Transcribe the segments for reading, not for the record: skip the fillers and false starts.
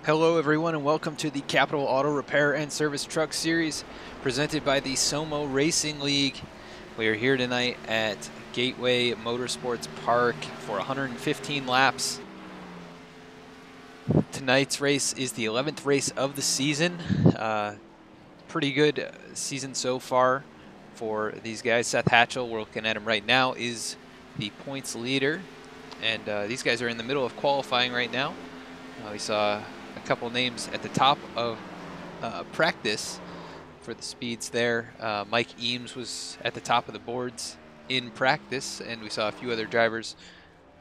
Hello everyone and welcome to the Capital Auto Repair and Service Truck Series presented by the SOMO Racing League. We are here tonight at Gateway Motorsports Park for 115 laps. Tonight's race is the 11th race of the season. Pretty good season so far for these guys. Seth Hatchell, we're looking at him right now, is the points leader. And these guys are in the middle of qualifying right now. We saw a couple names at the top of practice for the speeds there. Mike Eames was at the top of the boards in practice, and we saw a few other drivers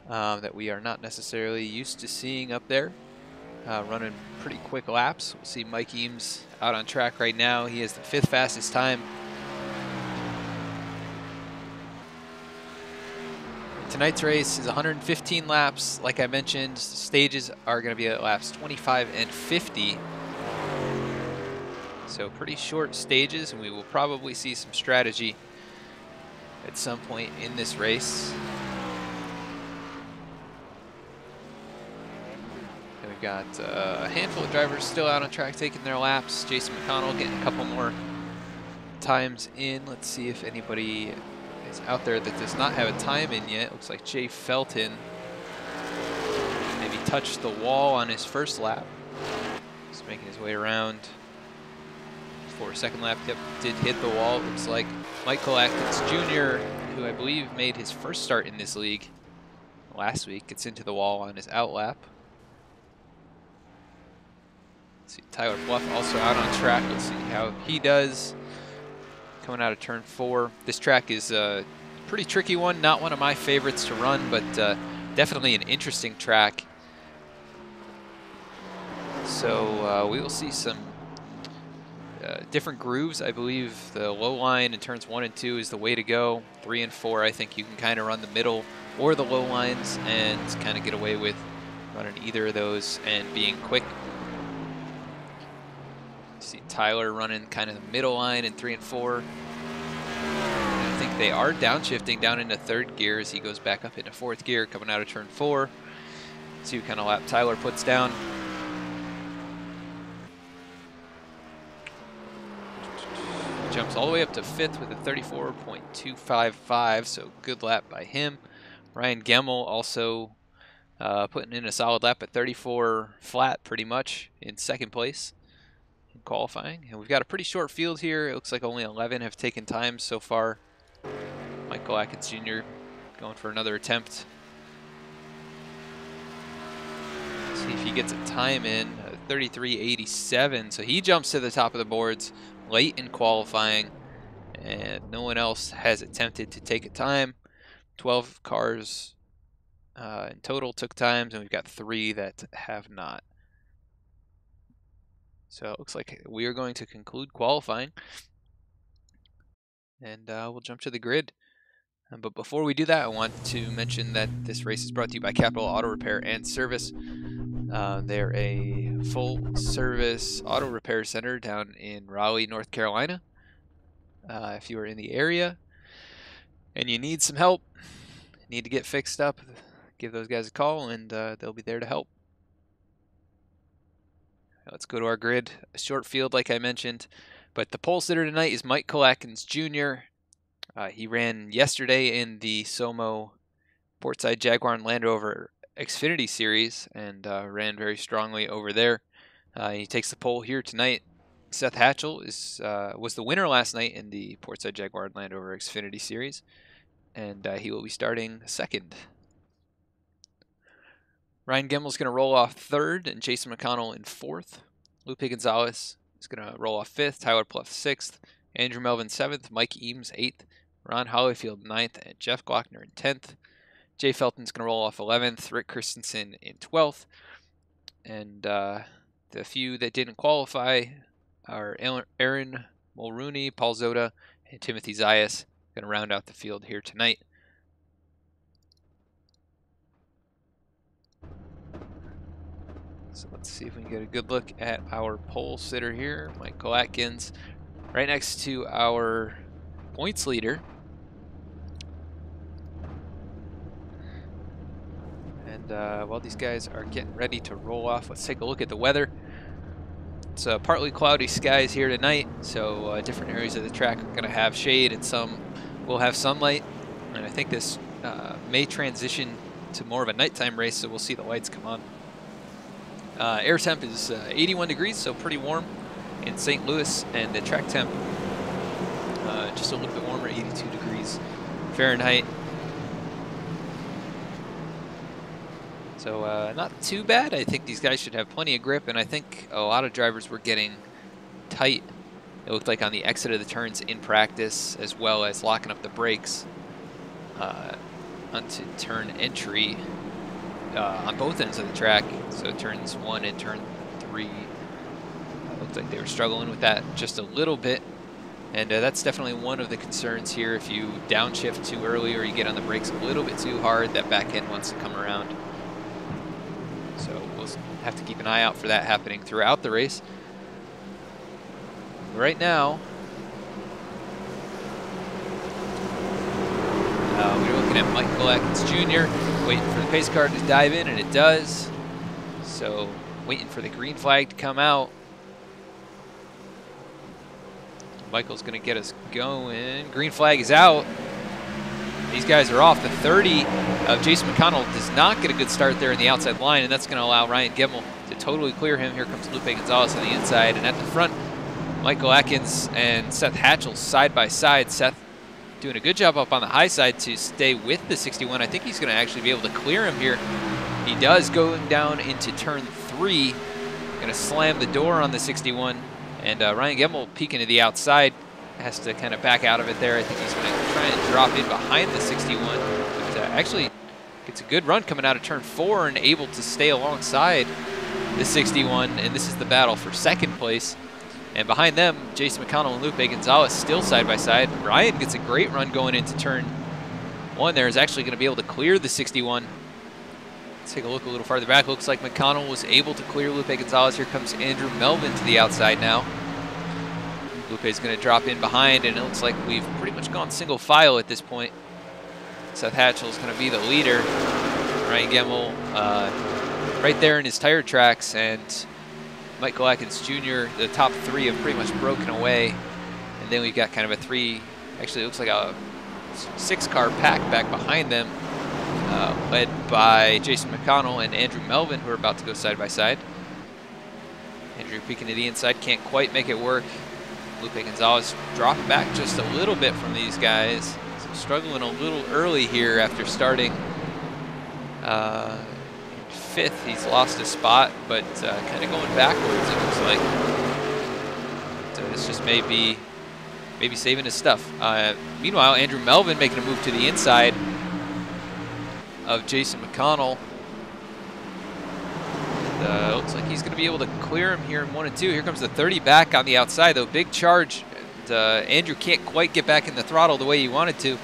that we are not necessarily used to seeing up there running pretty quick laps. We'll see Mike Eames out on track right now. He has the 5th fastest time. Tonight's race is 115 laps. Like I mentioned, stages are going to be at laps 25 and 50. So pretty short stages, and we will probably see some strategy at some point in this race. And we've got a handful of drivers still out on track taking their laps. Jason McConnell getting a couple more times in. Let's see if anybody is out there that does not have a time in yet. Looks like Jay Felton maybe touched the wall on his first lap. Just making his way around for a second lap. Yep, did hit the wall. Looks like Michael Atkins Jr., who I believe made his first start in this league last week, gets into the wall on his out lap. Let's see, Tyler Bluff also out on track. Let's see how he does. Coming out of turn 4. This track is a pretty tricky one, not one of my favorites to run, but definitely an interesting track. So we will see some different grooves. I believe the low line in turns 1 and 2 is the way to go. 3 and 4, I think you can kind of run the middle or the low lines and kind of get away with running either of those and being quick. See Tyler running kind of the middle line in 3 and 4. And I think they are downshifting down into 3rd gear as he goes back up into 4th gear coming out of turn 4. See what kind of lap Tyler puts down. Jumps all the way up to 5th with a 34.255, so good lap by him. Ryan Gemmel also putting in a solid lap at 34 flat pretty much in 2nd place. Qualifying, and we've got a pretty short field here. It looks like only 11 have taken time so far. Michael Atkins Jr. going for another attempt. Let's see if he gets a time in 33.87, so he jumps to the top of the boards late in qualifying, and no one else has attempted to take a time. 12 cars in total took times, and we've got 3 that have not. So it looks like we are going to conclude qualifying, and we'll jump to the grid. But before we do that, I want to mention that this race is brought to you by Capital Auto Repair and Service. They're a full-service auto repair center down in Raleigh, North Carolina. If you are in the area and you need some help, need to get fixed up, give those guys a call, and they'll be there to help. Let's go to our grid. A short field, like I mentioned. But the pole sitter tonight is Michael Atkins Jr. He ran yesterday in the SOMO Portside Jaguar and Land Rover Xfinity Series and ran very strongly over there. He takes the pole here tonight. Seth Hatchell was the winner last night in the Portside Jaguar Land Rover Xfinity Series, and he will be starting second. Ryan Gemmel's going to roll off third, and Jason McConnell in fourth. Lupe Gonzalez is going to roll off fifth. Tyler Pluff sixth. Andrew Melvin seventh. Mike Eames eighth. Ron Hollyfield ninth, and Jeff Glockner in 10th. Jay Felton's going to roll off 11th. Rick Christensen in 12th. And the few that didn't qualify are Aaron Mulrooney, Paul Zoda, and Timothy Zayas. Going to round out the field here tonight. So let's see if we can get a good look at our pole sitter here, Michael Atkins, right next to our points leader. And while these guys are getting ready to roll off, let's take a look at the weather. It's partly cloudy skies here tonight, so different areas of the track are going to have shade and some will have sunlight. And I think this may transition to more of a nighttime race, so we'll see the lights come on. Air temp is 81 degrees, so pretty warm in St. Louis, and the track temp just a little bit warmer, 82 degrees Fahrenheit. So not too bad. I think these guys should have plenty of grip, and I think a lot of drivers were getting tight. It looked like on the exit of the turns in practice, as well as locking up the brakes onto turn entry on both ends of the track. So turns 1 and turn 3. Looked like they were struggling with that just a little bit. And that's definitely one of the concerns here. If you downshift too early or you get on the brakes a little bit too hard, that back end wants to come around. So we'll have to keep an eye out for that happening throughout the race. Right now, we're looking at Michael Atkins Jr. waiting for the pace car to dive in, and it does. So waiting for the green flag to come out. Michael's going to get us going. Green flag is out. These guys are off. The 30 of Jason McConnell does not get a good start there in the outside line, and that's going to allow Ryan Gemmel to totally clear him. Here comes Lupe Gonzalez on the inside, and at the front, Michael Atkins and Seth Hatchell side by side. Seth doing a good job up on the high side to stay with the 61. I think he's going to actually be able to clear him here. He does, going down into turn 3. Going to slam the door on the 61. And Ryan Gemmel peeking to the outside, has to kind of back out of it there. I think he's going to try and drop in behind the 61. But actually gets a good run coming out of turn 4 and able to stay alongside the 61. And this is the battle for second place. And behind them, Jason McConnell and Lupe Gonzalez still side by side. Ryan gets a great run going into turn 1 there. Is actually going to be able to clear the 61. Let's take a look a little farther back. Looks like McConnell was able to clear Lupe Gonzalez. Here comes Andrew Melvin to the outside now. Lupe's going to drop in behind, and it looks like we've pretty much gone single file at this point. Seth Hatchell is going to be the leader. Ryan Gemmel right there in his tire tracks, and Michael Atkins Jr., the top 3 have pretty much broken away. And then we've got kind of a 3, actually it looks like a 6-car pack back behind them, led by Jason McConnell and Andrew Melvin, who are about to go side by side. Andrew peeking to the inside, can't quite make it work. Lupe Gonzalez dropped back just a little bit from these guys. So struggling a little early here after starting 5th. He's lost a spot, but kind of going backwards, it looks like. So this just may be saving his stuff. Meanwhile, Andrew Melvin making a move to the inside of Jason McConnell. Looks like he's going to be able to clear him here in 1 and 2. Here comes the 30 back on the outside, though. Big charge. And, Andrew can't quite get back in the throttle the way he wanted to.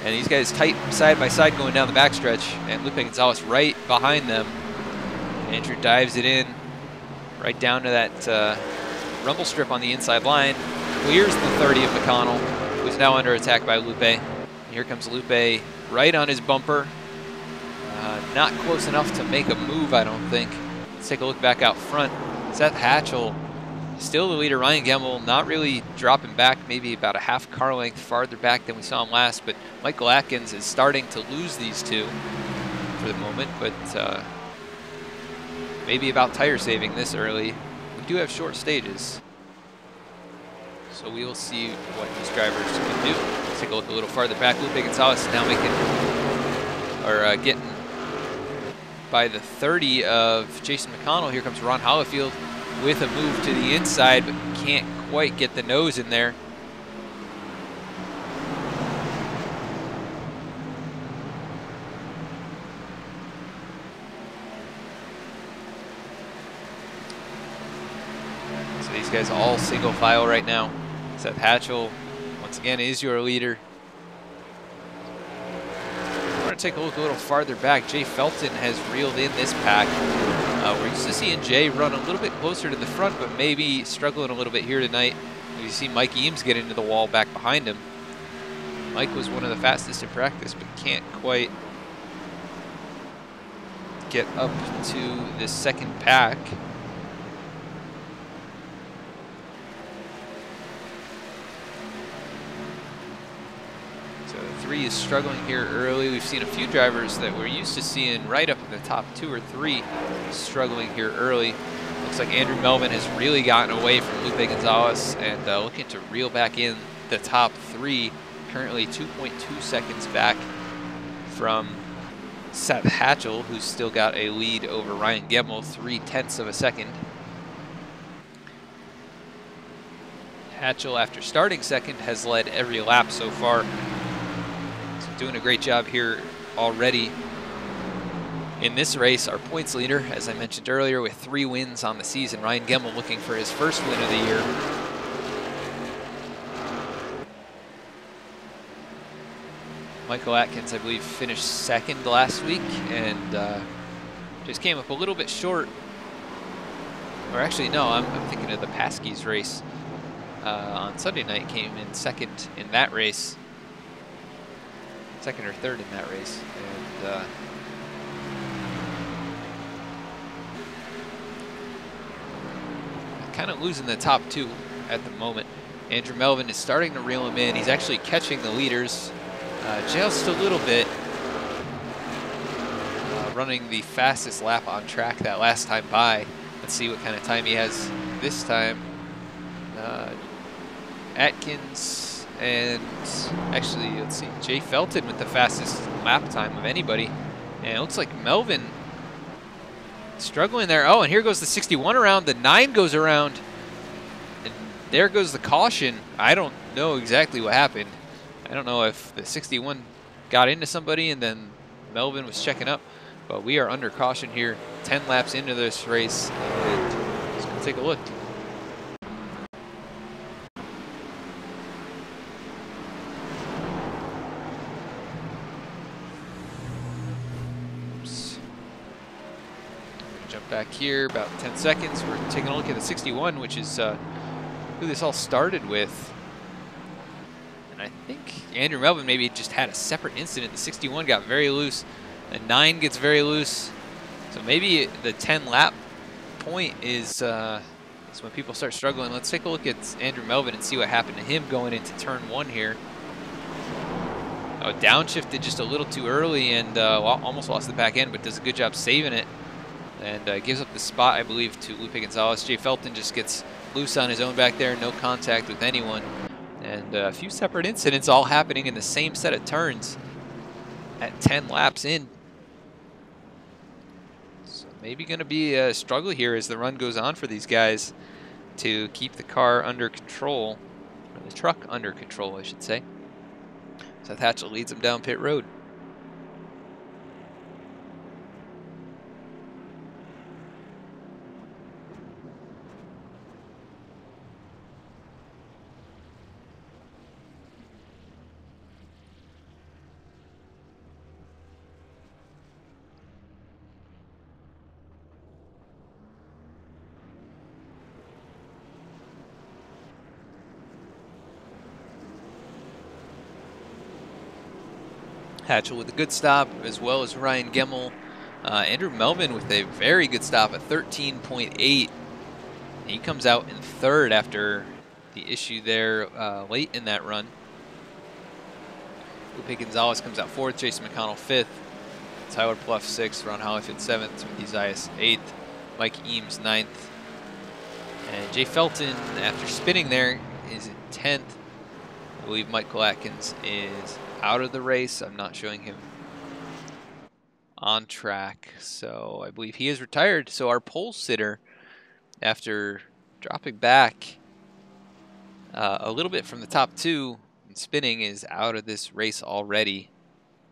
And these guys tight side by side going down the backstretch. And Lupe Gonzalez right behind them. Andrew dives it in right down to that rumble strip on the inside line. Clears the 30 of McConnell, who's now under attack by Lupe. Here comes Lupe right on his bumper. Not close enough to make a move, I don't think. Let's take a look back out front. Seth Hatchell, still the leader. Ryan Gemmel not really dropping back, maybe about a half car length farther back than we saw him last, but Michael Atkins is starting to lose these two. For for the moment, but maybe about tire saving this early. We do have short stages, so we will see what these drivers can do. Let's take a look a little farther back. Lupe Gonzalez now getting by the 30 of Jason McConnell. Here comes Ron Hollifield with a move to the inside, but can't quite get the nose in there. So these guys all single file right now. Seth Hatchell, once again, is your leader. I want to take a look a little farther back. Jay Felton has reeled in this pack. We're used to seeing Jay run a little bit closer to the front, but maybe struggling a little bit here tonight. You see Mike Eames get into the wall back behind him. Mike was one of the fastest in practice, but can't quite get up to this second pack. Three is struggling here early. We've seen a few drivers that we're used to seeing right up in the top 2 or 3 struggling here early. Looks like Andrew Melvin has really gotten away from Lupe Gonzalez and looking to reel back in the top 3. Currently 2.2 seconds back from Seth Hatchell, who's still got a lead over Ryan Gemmel, 0.3 of a second. Hatchell, after starting second, has led every lap so far. Doing a great job here already in this race. Our points leader, as I mentioned earlier, with 3 wins on the season. Ryan Gemmel looking for his first win of the year. Michael Atkins, I believe, finished second last week and just came up a little bit short. Or actually, no, I'm thinking of the Paskey's race on Sunday night. Came in second in that race. Second or third in that race, and kind of losing the top 2 at the moment. Andrew Melvin is starting to reel him in. He's actually catching the leaders just a little bit, running the fastest lap on track that last time by. Let's see what kind of time he has this time. Atkins. And actually, let's see, Jay Felton with the fastest lap time of anybody. And it looks like Melvin struggling there. Oh, and here goes the 61 around. The 9 goes around. And there goes the caution. I don't know exactly what happened. I don't know if the 61 got into somebody and then Melvin was checking up. But we are under caution here, 10 laps into this race. And let's go take a look. Back here, about 10 seconds. We're taking a look at the 61, which is who this all started with. And I think Andrew Melvin maybe just had a separate incident. The 61 got very loose. The 9 gets very loose. So maybe the 10 lap point is when people start struggling. Let's take a look at Andrew Melvin and see what happened to him going into turn 1 here. Oh, downshifted just a little too early and almost lost the back end, but does a good job saving it. And gives up the spot, I believe, to Lupe Gonzalez. Jay Felton just gets loose on his own back there, no contact with anyone. And a few separate incidents all happening in the same set of turns at 10 laps in. So maybe going to be a struggle here as the run goes on for these guys to keep the car under control, or the truck under control, I should say. Seth Hatchell leads them down pit road. Hatchell with a good stop, as well as Ryan Gemmel. Andrew Melvin with a very good stop at 13.8. He comes out in third after the issue there late in that run. Lupe Gonzalez comes out fourth, Jason McConnell fifth. Tyler Pluff 6th, Ron Hollyfield 7th, Timothy Zayas 8th, Mike Eames 9th, and Jay Felton, after spinning there, is in 10th. I believe Michael Atkins is out of the race. I'm not showing him on track, so I believe he is retired. So our pole sitter, after dropping back a little bit from the top 2 and spinning, is out of this race already.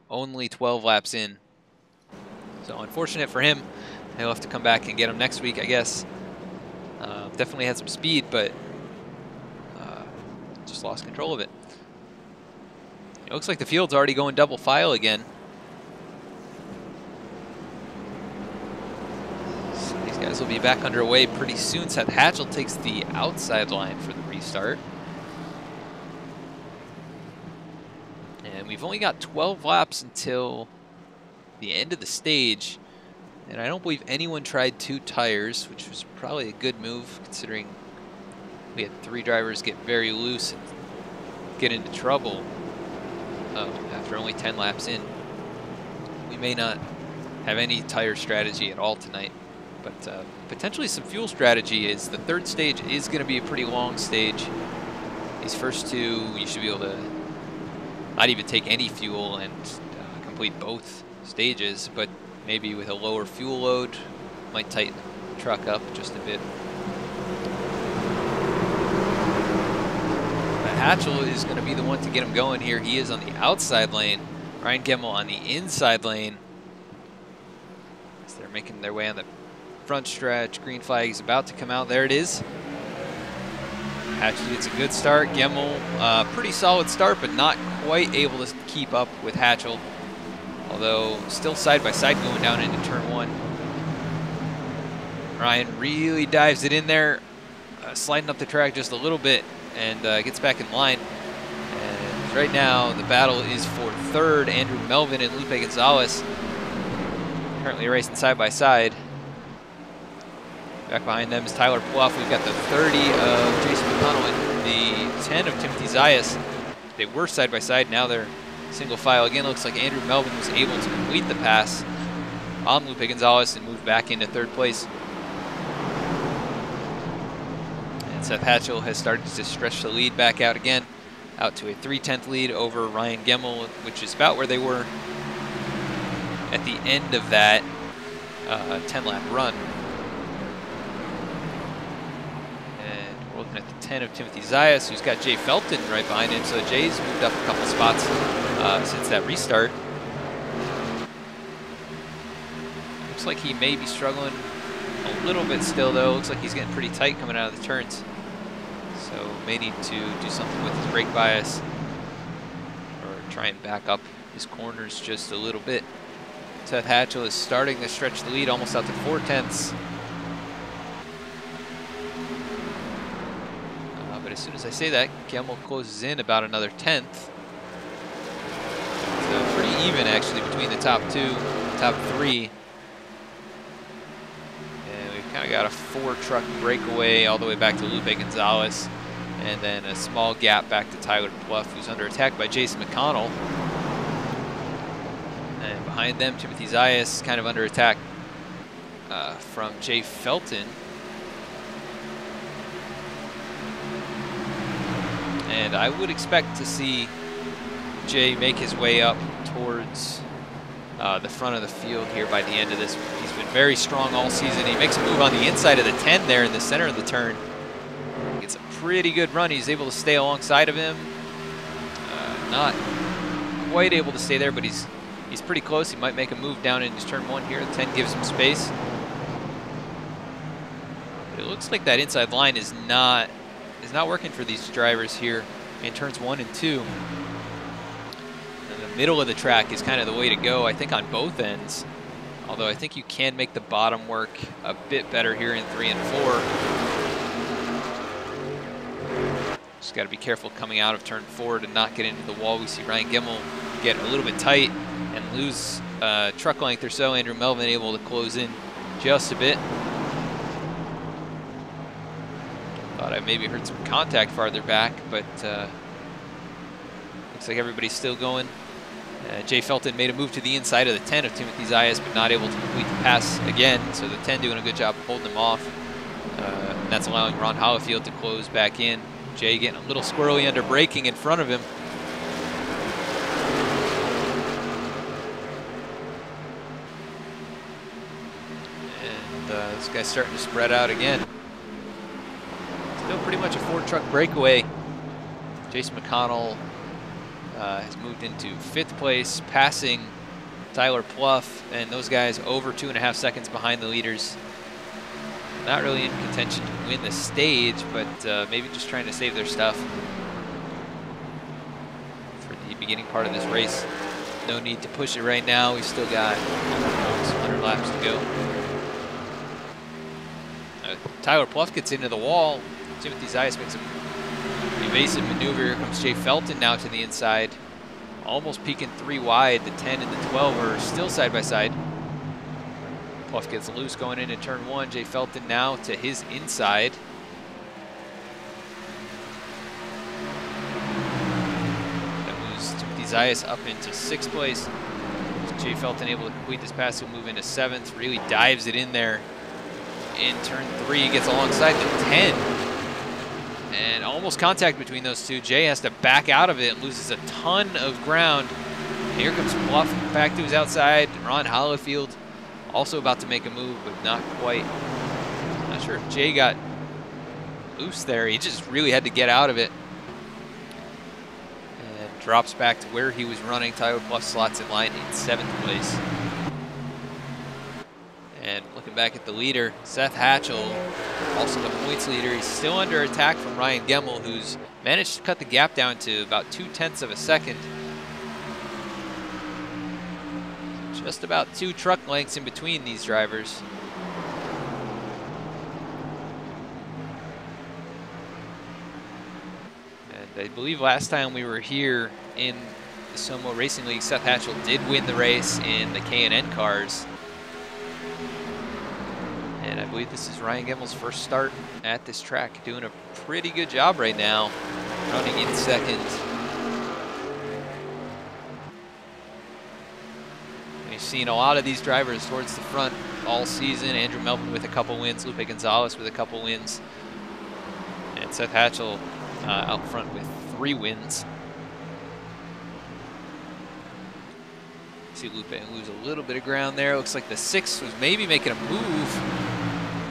Only 12 laps in. So unfortunate for him. He'll have to come back and get him next week, I guess. Definitely had some speed, but just lost control of it. It looks like the field's already going double file again. So these guys will be back underway pretty soon. Seth Hatchell takes the outside line for the restart. And we've only got 12 laps until the end of the stage. And I don't believe anyone tried 2 tires, which was probably a good move considering we had 3 drivers get very loose and get into trouble after only 10 laps in. We may not have any tire strategy at all tonight, but potentially some fuel strategy. Is the 3rd stage is going to be a pretty long stage. These first 2, you should be able to not even take any fuel and complete both stages, but maybe with a lower fuel load, might tighten the truck up just a bit. But Hatchell is going to be the one to get him going here. He is on the outside lane. Ryan Gemmel on the inside lane. As they're making their way on the front stretch. Green flag is about to come out. There it is. Hatchell gets a good start. Gemmel, pretty solid start, but not quite able to keep up with Hatchell. Although still side by side going down into turn 1. Ryan really dives it in there, sliding up the track just a little bit, and gets back in line. And right now the battle is for 3rd. Andrew Melvin and Lupe Gonzalez currently racing side by side. Back behind them is Tyler Pluff. We've got the 30 of Jason McConnell and the 10 of Timothy Zayas. They were side by side, now they're single file. Again, looks like Andrew Melvin was able to complete the pass on Lupe Gonzalez and move back into 3rd place. And Seth Hatchell has started to stretch the lead back out again, out to a 3/10 lead over Ryan Gemmel, which is about where they were at the end of that 10-lap run. Looking at the 10 of Timothy Zayas, who's got Jay Felton right behind him. So Jay's moved up a couple spots since that restart. Looks like he may be struggling a little bit still, though. Looks like he's getting pretty tight coming out of the turns. So may need to do something with his brake bias or try and back up his corners just a little bit. Seth Hatchell is starting to stretch the lead almost out to 4/10. But as soon as I say that, Gemmel closes in about another 10th. So pretty even actually between the top 2, top 3. And we've kind of got a 4-truck breakaway all the way back to Lupe Gonzalez. And then a small gap back to Tyler Pluff, who's under attack by Jason McConnell. And behind them, Timothy Zayas kind of under attack from Jay Felton. And I would expect to see Jay make his way up towards the front of the field here by the end of this. He's been very strong all season. He makes a move on the inside of the 10 there in the center of the turn. Gets a pretty good run. He's able to stay alongside of him. Not quite able to stay there, but he's pretty close. He might make a move down into turn 1 here. The 10 gives him space. But it looks like that inside line is not working for these drivers here in turns 1 and 2. And the middle of the track is kind of the way to go, I think, on both ends. Although I think you can make the bottom work a bit better here in 3 and 4. Just got to be careful coming out of turn 4 to not get into the wall. We see Ryan Gemmel get a little bit tight and lose truck length or so. Andrew Melvin able to close in just a bit. Thought I maybe heard some contact farther back, but looks like everybody's still going Jay Felton made a move to the inside of the 10 of Timothy Zayas, but not able to complete the pass again. So the 10 doing a good job of holding him off. And that's allowing Ron Hollifield to close back in. Jay getting a little squirrely under braking in front of him. And this guy's starting to spread out again. Still pretty much a 4-truck breakaway. Jason McConnell has moved into 5th place, passing Tyler Pluff, and those guys over 2.5 seconds behind the leaders. Not really in contention to win the stage, but maybe just trying to save their stuff for the beginning part of this race. No need to push it right now. We've still got almost 100 laps to go. Tyler Pluff gets into the wall. Timothy Zayas makes a evasive maneuver. Here comes Jay Felton now to the inside. Almost peeking 3 wide. The 10 and the 12 are still side by side. Pluff gets loose going into turn 1. Jay Felton now to his inside. That moves Timothy Zayas up into 6th place. Jay Felton able to complete this pass. He'll move into 7th. Really dives it in there. In turn 3, gets alongside the 10. And almost contact between those two. Jay has to back out of it and loses a ton of ground. And here comes Pluff back to his outside. Ron Hollifield also about to make a move, but not quite. Not sure if Jay got loose there. He just really had to get out of it. And drops back to where he was running. Tyler Pluff slots in line in 7th place. And looking back at the leader, Seth Hatchell, also the points leader. He's still under attack from Ryan Gemmel, who's managed to cut the gap down to about 0.2 of a second. Just about 2 truck lengths in between these drivers. And I believe last time we were here in the SOMO Racing League, Seth Hatchell did win the race in the K&N cars. And I believe this is Ryan Gemmel's first start at this track. Doing a pretty good job right now, running in 2nd. We've seen a lot of these drivers towards the front all season. Andrew Melvin with a couple wins, Lupe Gonzalez with a couple wins, and Seth Hatchell out front with 3 wins. See Lupe lose a little bit of ground there. Looks like the 6 was maybe making a move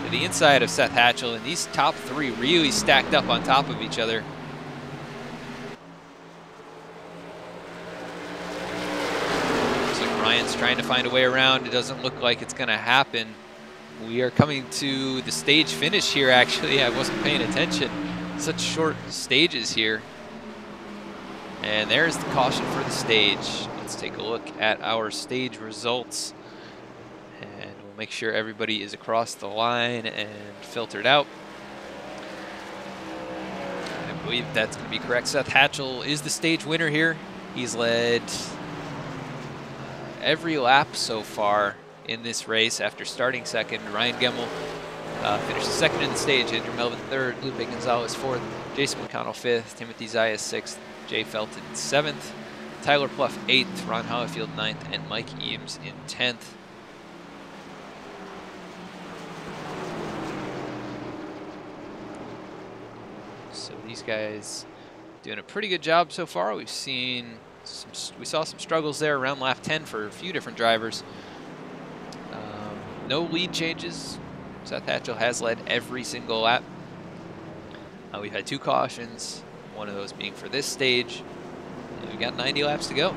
to the inside of Seth Hatchell, and these top 3 really stacked up on top of each other. Looks like Ryan's trying to find a way around. It doesn't look like it's going to happen. We are coming to the stage finish here, actually. I wasn't paying attention. Such short stages here. And there's the caution for the stage. Let's take a look at our stage results. And we'll make sure everybody is across the line and filtered out. I believe that's going to be correct. Seth Hatchell is the stage winner here. He's led every lap so far in this race after starting 2nd. Ryan Gemmel finished 2nd in the stage. Andrew Melvin 3rd. Lupe Gonzalez 4th. Jason McConnell 5th. Timothy Zayas 6th. Jay Felton 7th. Tyler Pluff 8th. Ron Hollifield 9th. And Mike Eames in 10th. So these guys doing a pretty good job so far. We saw some struggles there around lap 10 for a few different drivers. No lead changes. Seth Hatchell has led every single lap. We've had 2 cautions, one of those being for this stage. And we've got 90 laps to go.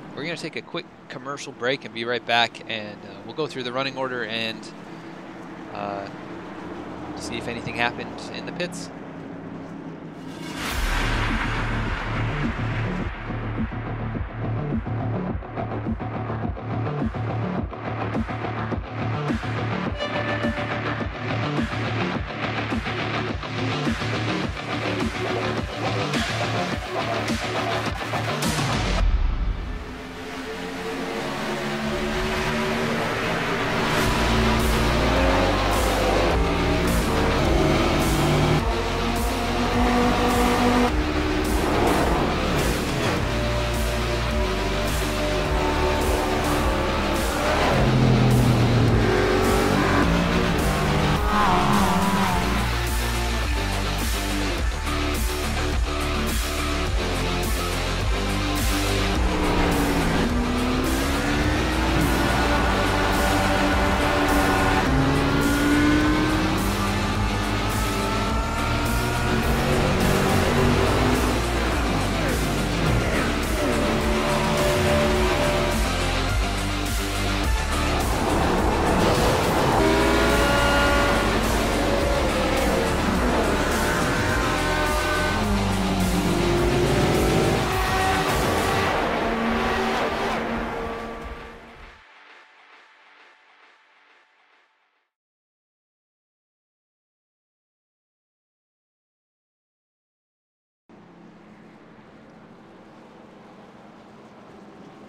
We're going to take a quick commercial break and be right back, and we'll go through the running order and see if anything happened in the pits.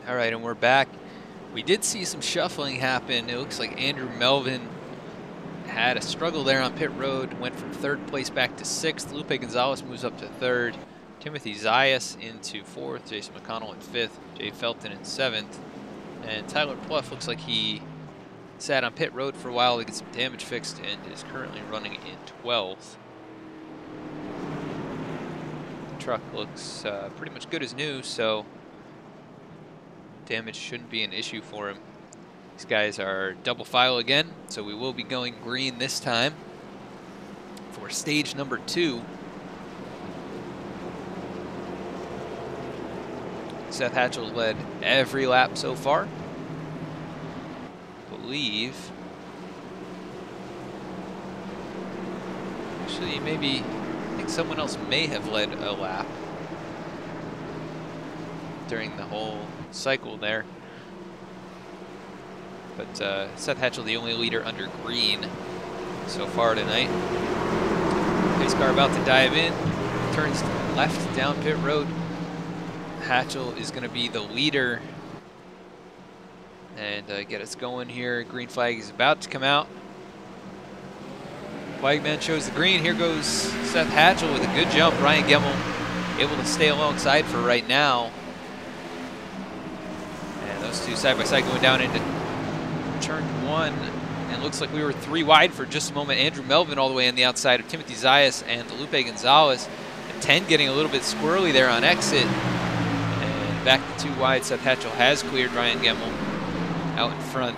All right, and we're back. We did see some shuffling happen. It looks like Andrew Melvin had a struggle there on pit road, went from 3rd place back to 6th. Lupe Gonzalez moves up to 3rd. Timothy Zayas into 4th. Jason McConnell in 5th. Jay Felton in 7th. And Tyler Pluff looks like he sat on pit road for a while to get some damage fixed and is currently running in 12th. The truck looks pretty much good as new, so damage shouldn't be an issue for him. These guys are double file again, so we will be going green this time for stage number 2. Seth Hatchell led every lap so far. Actually, maybe, I think someone else may have led a lap during the whole cycle there. But Seth Hatchell, the only leader under green so far tonight. Pace car about to dive in, turns left down pit road. Hatchell is going to be the leader and get us going here. Green flag is about to come out. Flagman shows the green. Here goes Seth Hatchell with a good jump. Ryan Gemmel able to stay alongside for right now. And those two side by side going down into turn 1. And it looks like we were 3 wide for just a moment. Andrew Melvin all the way on the outside of Timothy Zayas and Lupe Gonzalez. And 10 getting a little bit squirrely there on exit. And back to 2 wide. Seth Hatchell has cleared Ryan Gemmel out in front.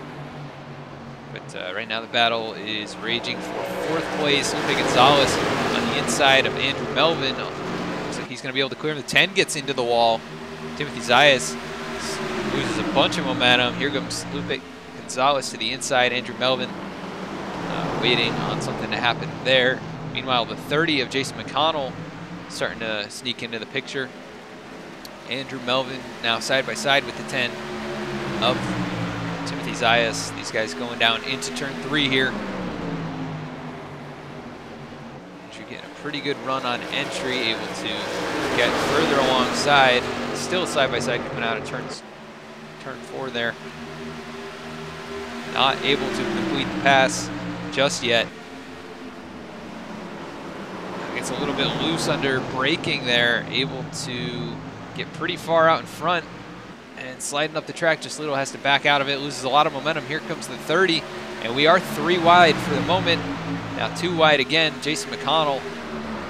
But right now the battle is raging for 4th place. Lupe Gonzalez on the inside of Andrew Melvin. Looks like he's going to be able to clear him. The 10 gets into the wall. Timothy Zayas loses a bunch of momentum. Here comes Lupe Gonzalez to the inside. Andrew Melvin waiting on something to happen there. Meanwhile, the 30 of Jason McConnell starting to sneak into the picture. Andrew Melvin now side by side with the 10 of Timothy Zayas. These guys going down into turn 3 here. Andrew getting a pretty good run on entry, able to get further alongside. Still side by side coming out of turn 4 there. Not able to complete the pass just yet. Gets a little bit loose under braking there, able to get pretty far out in front. And sliding up the track, just little has to back out of it, loses a lot of momentum. Here comes the 30, and we are 3 wide for the moment. Now 2 wide again. Jason McConnell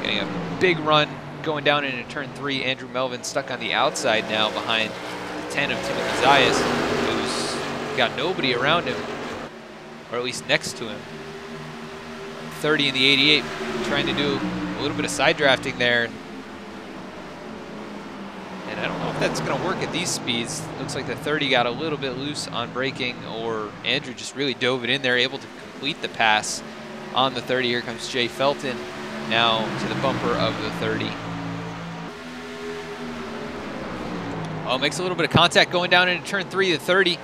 getting a big run going down into turn 3. Andrew Melvin stuck on the outside now behind the 10 of Timothy Zayas, who's got nobody around him, or at least next to him. 30 in the 88, trying to do a little bit of side drafting there. And I don't know if that's going to work at these speeds. Looks like the 30 got a little bit loose on braking, or Andrew just really dove it in there, able to complete the pass on the 30. Here comes Jay Felton now to the bumper of the 30. Oh, makes a little bit of contact going down into turn 3. The 30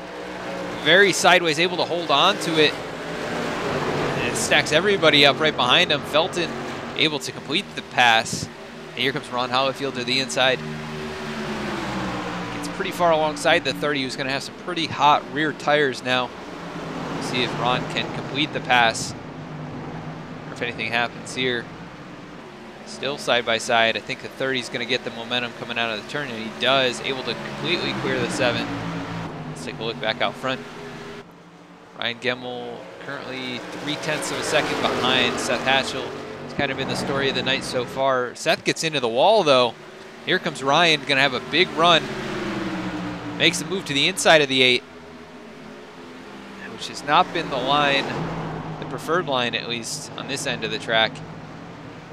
very sideways, able to hold on to it. And it stacks everybody up right behind him. Felton able to complete the pass. And here comes Ron Hollifield to the inside. Pretty far alongside the 30, who's going to have some pretty hot rear tires now. See if Ron can complete the pass, or if anything happens here. Still side by side. I think the 30 is going to get the momentum coming out of the turn, and he does, able to completely clear the 7. Let's take a look back out front. Ryan Gemmel currently 0.3 of a second behind Seth Hatchell. It's kind of been the story of the night so far. Seth gets into the wall though. Here comes Ryan, going to have a big run. Makes the move to the inside of the 8, which has not been the line, the preferred line at least, on this end of the track.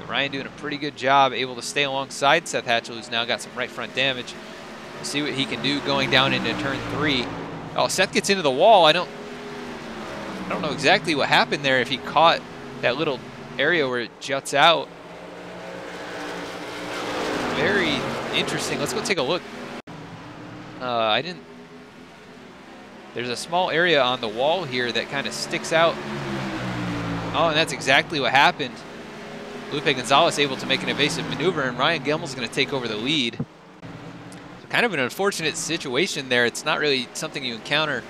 But Ryan doing a pretty good job, able to stay alongside Seth Hatchell, who's now got some right front damage. We'll see what he can do going down into turn 3. Oh, Seth gets into the wall. I don't know exactly what happened there, if he caught that little area where it juts out. Very interesting. Let's go take a look. There's a small area on the wall here that kind of sticks out. Oh, and that's exactly what happened. Lupe Gonzalez able to make an evasive maneuver, and Ryan Gemmel's going to take over the lead. So kind of an unfortunate situation there. It's not really something you encounter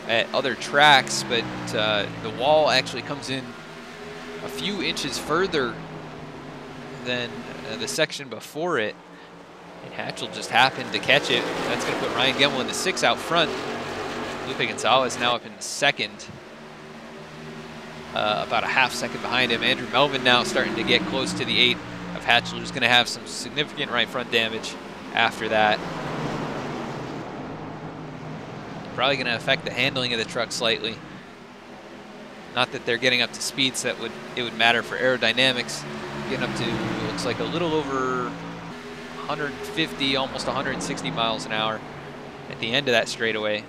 at other tracks, but the wall actually comes in a few inches further than the section before it. And Hatchell just happened to catch it. That's going to put Ryan Gemmel in the 6 out front. Lupe Gonzalez now up in second. About a half second behind him. Andrew Melvin now starting to get close to the 8 of Hatchell, who's going to have some significant right front damage after that. Probably going to affect the handling of the truck slightly. Not that they're getting up to speeds that it would matter for aerodynamics. Getting up to, looks like a little over 150, almost 160 miles an hour at the end of that straightaway.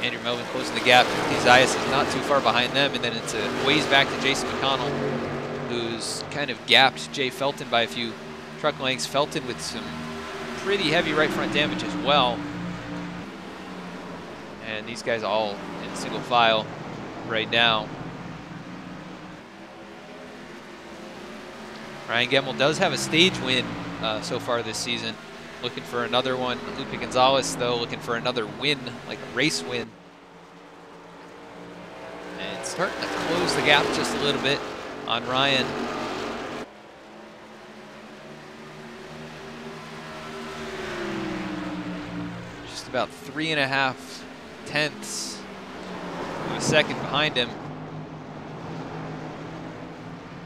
Andrew Melvin closing the gap. Timothy Zayas is not too far behind them, and then it's a ways back to Jason McConnell, who's kind of gapped Jay Felton by a few truck lengths. Felton with some pretty heavy right front damage as well. And these guys all in single file right now. Ryan Gemmel does have a stage win so far this season. Looking for another one. Lupe Gonzalez, though, looking for another win, like a race win. And starting to close the gap just a little bit on Ryan. Just about 3.5 tenths of a second behind him.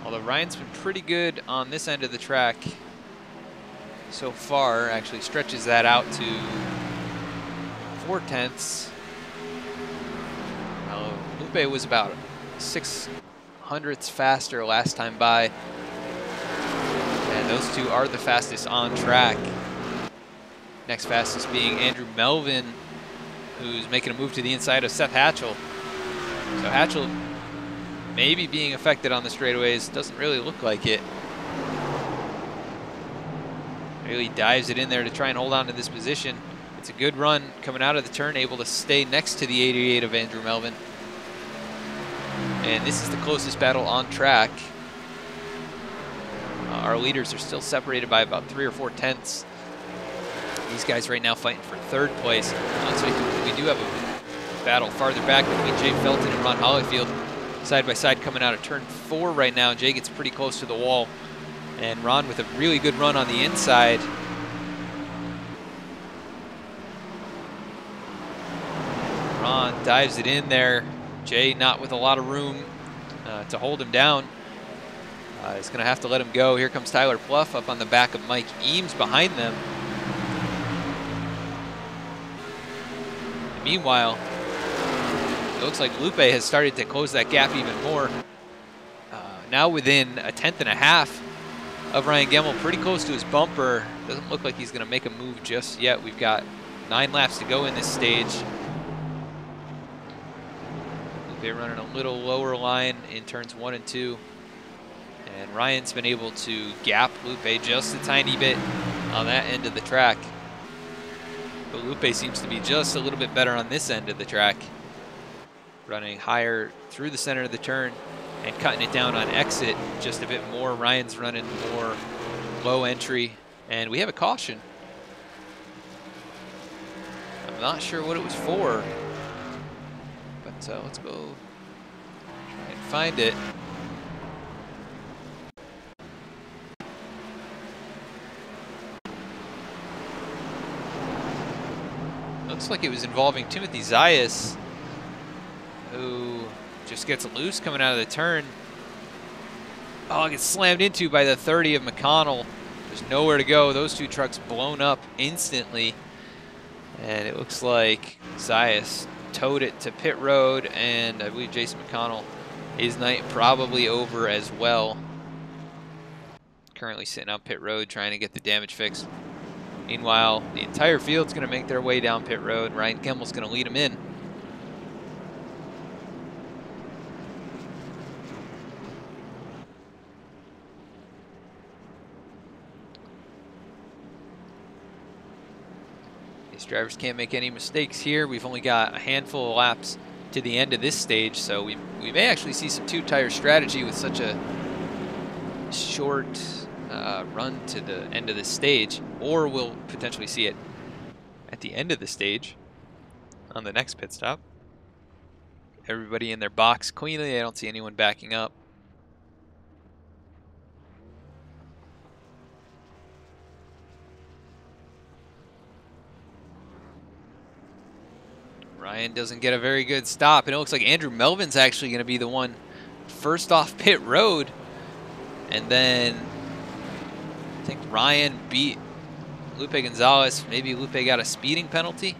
Although Ryan's been pretty good on this end of the track so far, actually stretches that out to 4 tenths. Lupe was about 0.06 faster last time by. And those two are the fastest on track. Next fastest being Andrew Melvin, who's making a move to the inside of Seth Hatchell. So Hatchell maybe being affected on the straightaways, doesn't really look like it. Really dives it in there to try and hold on to this position. It's a good run coming out of the turn, able to stay next to the 88 of Andrew Melvin. And this is the closest battle on track. Our leaders are still separated by about 3 or 4 tenths. These guys right now fighting for 3rd place. So we do have a battle farther back between Jay Felton and Ron Hollyfield. Side by side coming out of turn 4 right now. Jay gets pretty close to the wall. And Ron with a really good run on the inside. Ron dives it in there. Jay not with a lot of room to hold him down. He's going to have to let him go. Here comes Tyler Pluff up on the back of Mike Eames behind them. And meanwhile, it looks like Lupe has started to close that gap even more. Now within 1.5 tenths of Ryan Gemmel, pretty close to his bumper. Doesn't look like he's going to make a move just yet. We've got 9 laps to go in this stage. Lupe running a little lower line in turns 1 and 2. And Ryan's been able to gap Lupe just a tiny bit on that end of the track. But Lupe seems to be just a little bit better on this end of the track. Running higher through the center of the turn and cutting it down on exit just a bit more. Ryan's running more low entry, and we have a caution. I'm not sure what it was for, but let's go try and find it. Looks like it was involving Timothy Zayas, who just gets loose coming out of the turn. Oh, gets slammed into by the 30 of McConnell. There's nowhere to go. Those two trucks blown up instantly. And it looks like Zayas towed it to pit road, and I believe Jason McConnell, his night probably over as well. Currently sitting on pit road trying to get the damage fixed. Meanwhile, the entire field's going to make their way down pit road. Ryan Gemmel's going to lead them in. These drivers can't make any mistakes here. We've only got a handful of laps to the end of this stage, so we may actually see some 2-tire strategy with such a short run to the end of the stage, or we'll potentially see it at the end of the stage on the next pit stop. Everybody in their box cleanly. I don't see anyone backing up. Ryan doesn't get a very good stop, and it looks like Andrew Melvin's actually going to be the one first off pit road. And then I think Ryan beat Lupe Gonzalez. Maybe Lupe got a speeding penalty.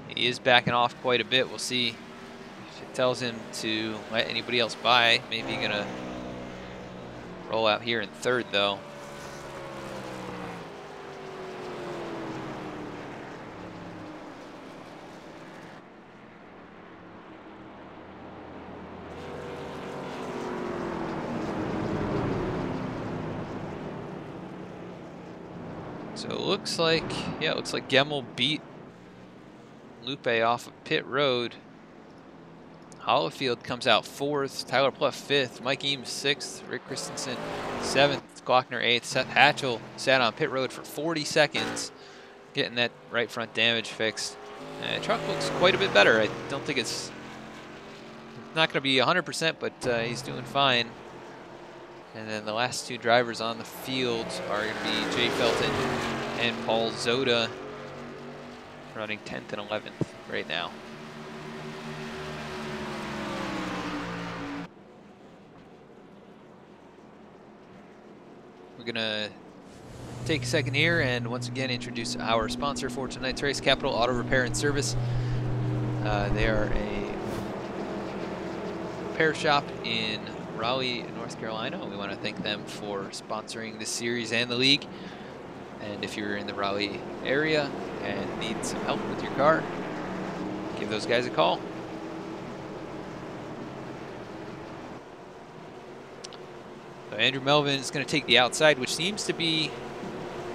He is backing off quite a bit. We'll see if it tells him to let anybody else by. Maybe going to roll out here in third, though. So it looks like, yeah, it looks like Gemmel beat Lupe off of pit road. Hollifield comes out 4th, Tyler Pluff 5th, Mike Eames 6th, Rick Christensen 7th, Glockner 8th, Seth Hatchell sat on pit road for 40 seconds, getting that right front damage fixed. The truck looks quite a bit better. I don't think it's not going to be 100%, but he's doing fine. And then the last two drivers on the field are going to be Jay Felton and Paul Zoda, running 10th and 11th right now. We're going to take a second here and once again introduce our sponsor for tonight's race, Capital Auto Repair and Service. They are a repair shop in Raleigh, North Carolina. We want to thank them for sponsoring this series and the league. And if you're in the Raleigh area and need some help with your car, give those guys a call. So Andrew Melvin is going to take the outside, which seems to be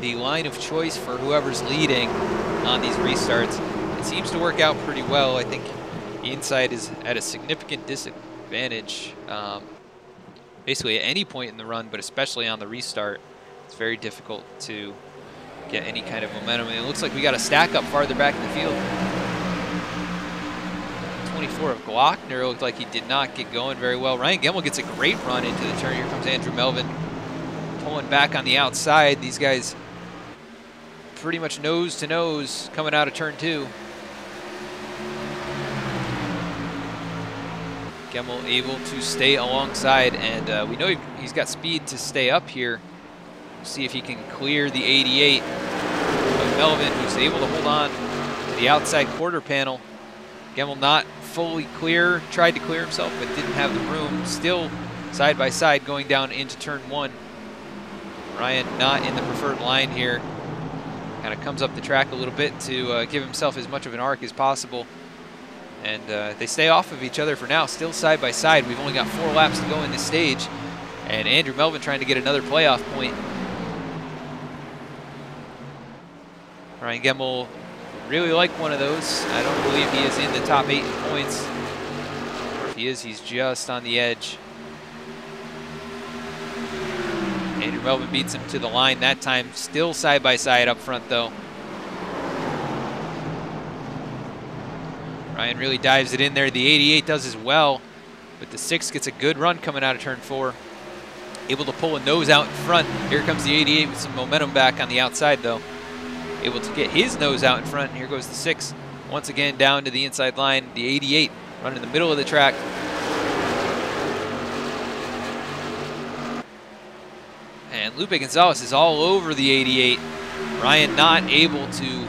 the line of choice for whoever's leading on these restarts. It seems to work out pretty well. I think the inside is at a significant disadvantage. Basically at any point in the run, but especially on the restart, it's very difficult to get any kind of momentum. And it looks like we got a stack up farther back in the field. 24 of Glockner looked like he did not get going very well. Ryan Gemmel gets a great run into the turn. Here comes Andrew Melvin pulling back on the outside. These guys pretty much nose to nose coming out of turn 2. Gemmel able to stay alongside, and we know he's got speed to stay up here. We'll see if he can clear the 88 of Melvin, who's able to hold on to the outside quarter panel. Gemmel not fully clear, tried to clear himself, but didn't have the room. Still side by side going down into turn 1. Ryan not in the preferred line here. Kind of comes up the track a little bit to give himself as much of an arc as possible. And they stay off of each other for now, still side by side. We've only got 4 laps to go in this stage. And Andrew Melvin trying to get another playoff point. Ryan Gemmel really like one of those. I don't believe he is in the top 8 in points. Or if he is, he's just on the edge. Andrew Melvin beats him to the line that time. Still side by side up front though. Ryan really dives it in there. The 88 does as well, but the 6 gets a good run coming out of turn 4. Able to pull a nose out in front. Here comes the 88 with some momentum back on the outside though. Able to get his nose out in front. Here goes the 6 once again down to the inside line. The 88 running in the middle of the track. And Lupe Gonzalez is all over the 88. Ryan not able to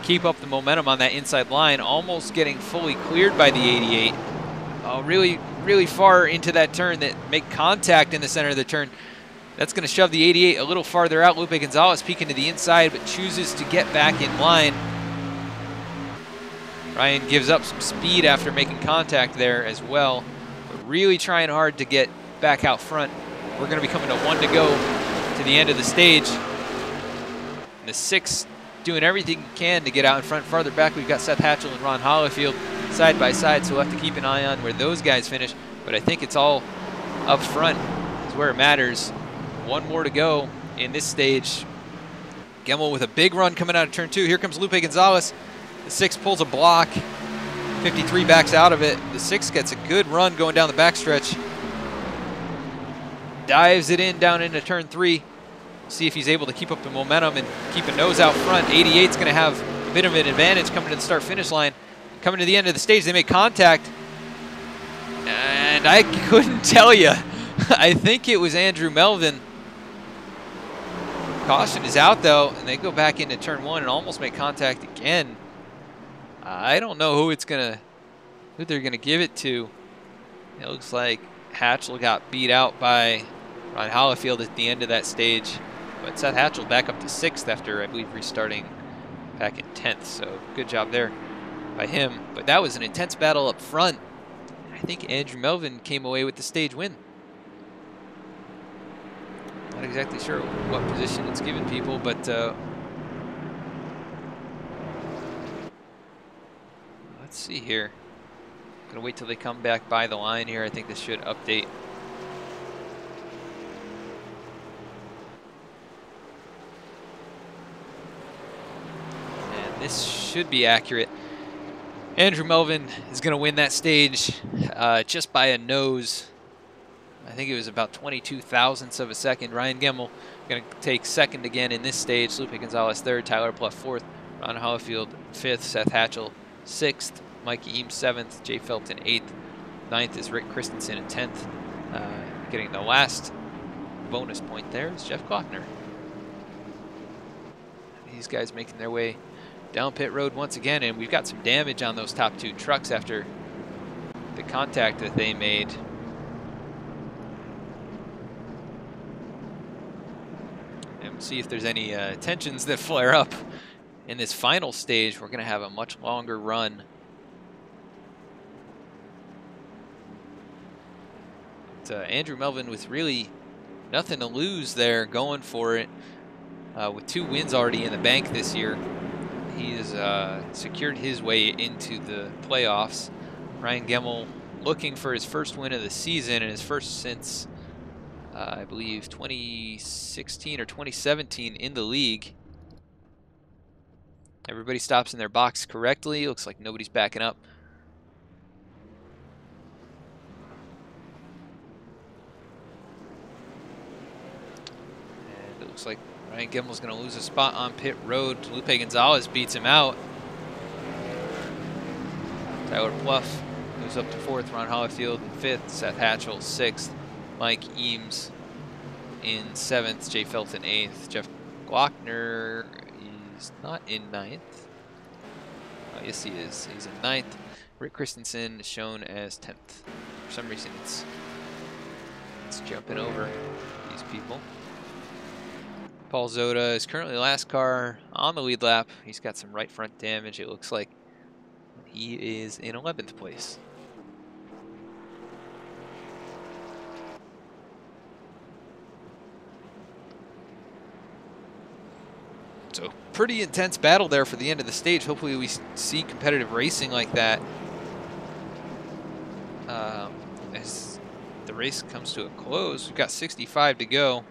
keep up the momentum on that inside line, almost getting fully cleared by the 88. Really far into that turn that make contact in the center of the turn. That's going to shove the 88 a little farther out. Lupe Gonzalez peeking to the inside, but chooses to get back in line. Ryan gives up some speed after making contact there as well, but really trying hard to get back out front. We're going to be coming to 1 to go to the end of the stage. And the 6 doing everything he can to get out in front. Farther back, we've got Seth Hatchell and Ron Hollifield side by side, so we'll have to keep an eye on where those guys finish. But I think it's all up front is where it matters. one more to go in this stage. Gemmel with a big run coming out of turn 2. Here comes Lupe Gonzalez. The 6 pulls a block. 53 backs out of it. The 6 gets a good run going down the backstretch. Dives it in down into turn 3. See if he's able to keep up the momentum and keep a nose out front. 88's going to have a bit of an advantage coming to the start-finish line. Coming to the end of the stage, they make contact. And I couldn't tell you. I think it was Andrew Melvin. Caution is out, though, and they go back into turn 1 and almost make contact again. I don't know who they're gonna give it to. It looks like Hatchell got beat out by Ron Hollifield at the end of that stage, but Seth Hatchell back up to 6th after, I believe, restarting back in 10th. So good job there by him. But that was an intense battle up front. I think Andrew Melvin came away with the stage win. Not exactly sure what position it's given people, but let's see here. Gonna wait till they come back by the line here. I think this should update. And this should be accurate. Andrew Melvin is gonna win that stage just by a nose. I think it was about 22 thousandths of a second. Ryan Gemmel going to take 2nd again in this stage. Lupe Gonzalez 3rd. Tyler Pluff 4th. Ron Hollifield 5th. Seth Hatchell 6th. Mike Eames 7th. Jay Felton 8th. 9th is Rick Christensen at 10th. Getting the last bonus point there is Jeff Glockner. These guys making their way down pit road once again, and we've got some damage on those top 2 trucks after the contact that they made. See if there's any tensions that flare up in this final stage. We're going to have a much longer run. But, Andrew Melvin with really nothing to lose there, going for it. With 2 wins already in the bank this year, he has secured his way into the playoffs. Ryan Gemmel looking for his first win of the season, and his first since I believe 2016 or 2017 in the league. Everybody stops in their box correctly. Looks like nobody's backing up. And it looks like Ryan Gemmel's going to lose a spot on pit road. Lupe Gonzalez beats him out. Tyler Pluff moves up to 4th. Ron Hollifield in 5th. Seth Hatchell 6th. Mike Eames in 7th, Jay Felton 8th. Jeff Glockner is not in 9th. Oh, yes, he is. He's in 9th. Rick Christensen shown as 10th. For some reason, it's jumping over these people. Paul Zoda is currently last car on the lead lap. He's got some right front damage, it looks like. He is in 11th place. So pretty intense battle there for the end of the stage. Hopefully we see competitive racing like that as the race comes to a close. We've got 65 to go.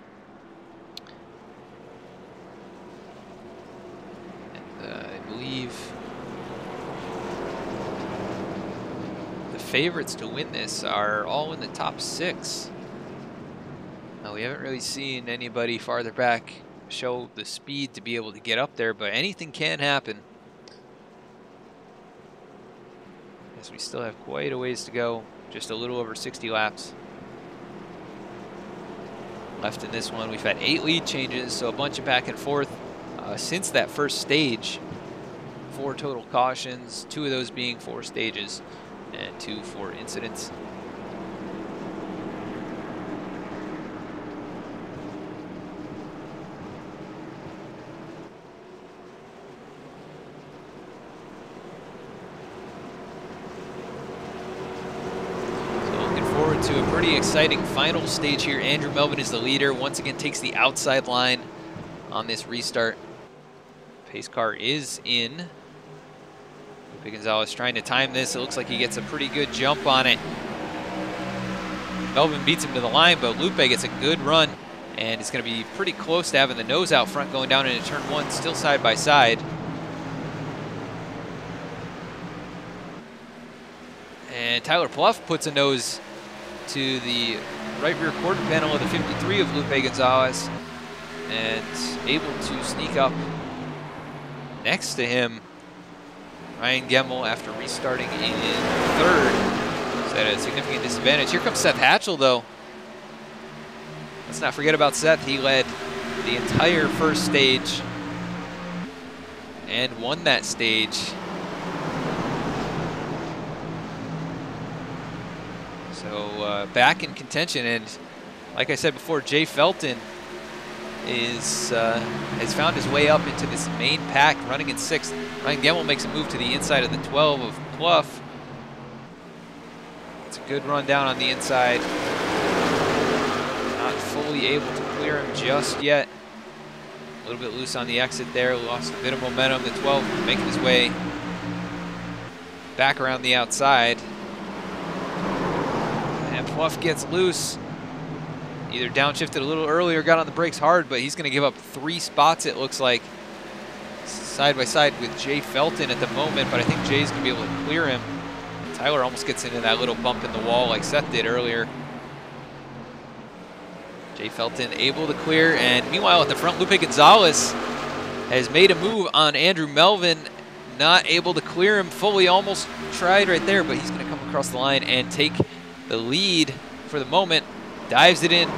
And I believe the favorites to win this are all in the top 6. We haven't really seen anybody farther back show the speed to be able to get up there, but anything can happen. As we still have quite a ways to go, just a little over 60 laps left in this one. We've had 8 lead changes, so a bunch of back and forth since that first stage. 4 total cautions, 2 of those being 4 stages and 2 for incidents. To a pretty exciting final stage here. Andrew Melvin is the leader. Once again takes the outside line on this restart. Pace car is in. Lupe Gonzalez trying to time this. It looks like he gets a pretty good jump on it. Melvin beats him to the line, but Lupe gets a good run And it's going to be pretty close to having the nose out front going down into turn 1, still side by side. And Tyler Pluff puts a nose to the right rear quarter panel of the 53 of Lupe Gonzalez and able to sneak up next to him. Ryan Gemmel, after restarting in third, is at a significant disadvantage. Here comes Seth Hatchell, though. Let's not forget about Seth. He led the entire first stage and won that stage. So back in contention, and like I said before, Jay Felton has found his way up into this main pack, running in 6th. Ryan Gemmel makes a move to the inside of the 12 of Pluff. It's a good run down on the inside. Not fully able to clear him just yet. A little bit loose on the exit there, lost a bit of momentum. The 12 making his way back around the outside. And Pluff gets loose. Either downshifted a little earlier, got on the brakes hard, but he's going to give up 3 spots, it looks like, side by side with Jay Felton at the moment, but I think Jay's going to be able to clear him. Tyler almost gets into that little bump in the wall like Seth did earlier. Jay Felton able to clear, and meanwhile at the front, Lupe Gonzalez has made a move on Andrew Melvin, not able to clear him fully, almost tried right there, but he's going to come across the line and take the lead for the moment. Dives it in.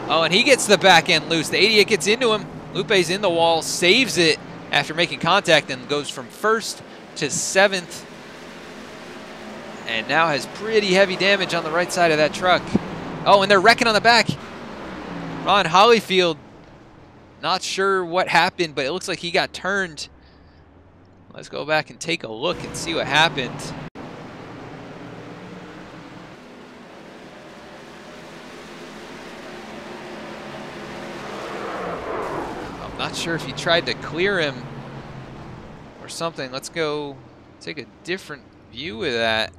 Oh, and he gets the back end loose. The 88 gets into him. Lupe's in the wall, saves it after making contact, and goes from 1st to 7th. And now has pretty heavy damage on the right side of that truck. Oh, and they're wrecking on the back. Ron Hollyfield, not sure what happened, but it looks like he got turned. Let's go back and take a look and see what happened. Not sure if he tried to clear him or something. Let's go take a different view of that.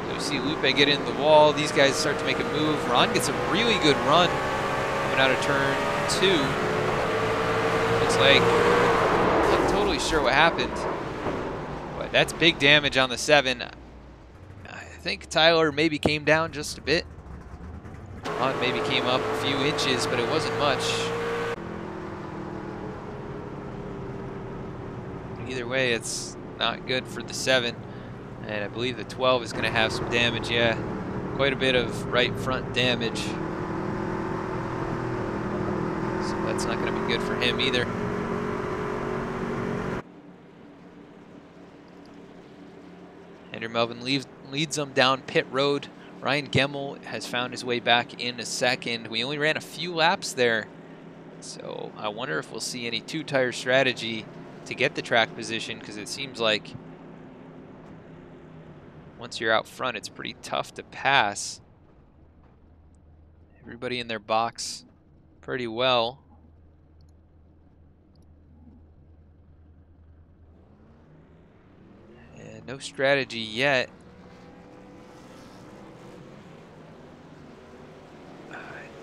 So we see Lupe get in the wall. These guys start to make a move. Ron gets a really good run coming out of turn 2. Looks like, I'm not totally sure what happened, but that's big damage on the 7. I think Tyler maybe came down just a bit. Ron maybe came up a few inches, but it wasn't much. Either way, it's not good for the 7. And I believe the 12 is going to have some damage. Yeah, quite a bit of right front damage. So that's not going to be good for him either. Andrew Melvin leads them down pit road. Ryan Gemmel has found his way back in a 2nd. We only ran a few laps there, so I wonder if we'll see any 2-tire strategy to get the track position, because it seems like once you're out front, it's pretty tough to pass. Everybody in their box pretty well. And no strategy yet.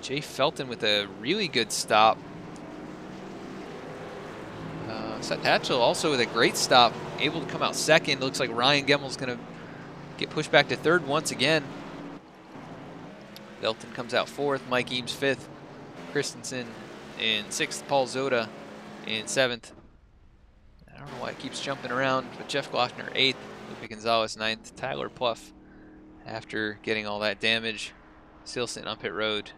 Jay Felton with a really good stop. Seth Hatchell also with a great stop, able to come out 2nd. Looks like Ryan Gemmel's going to get pushed back to 3rd once again. Felton comes out 4th, Mike Eames 5th, Christensen in 6th, Paul Zoda in 7th. I don't know why it keeps jumping around, but Jeff Glockner 8th, Lupe Gonzalez 9th, Tyler Pluff, after getting all that damage, still sitting on pit road.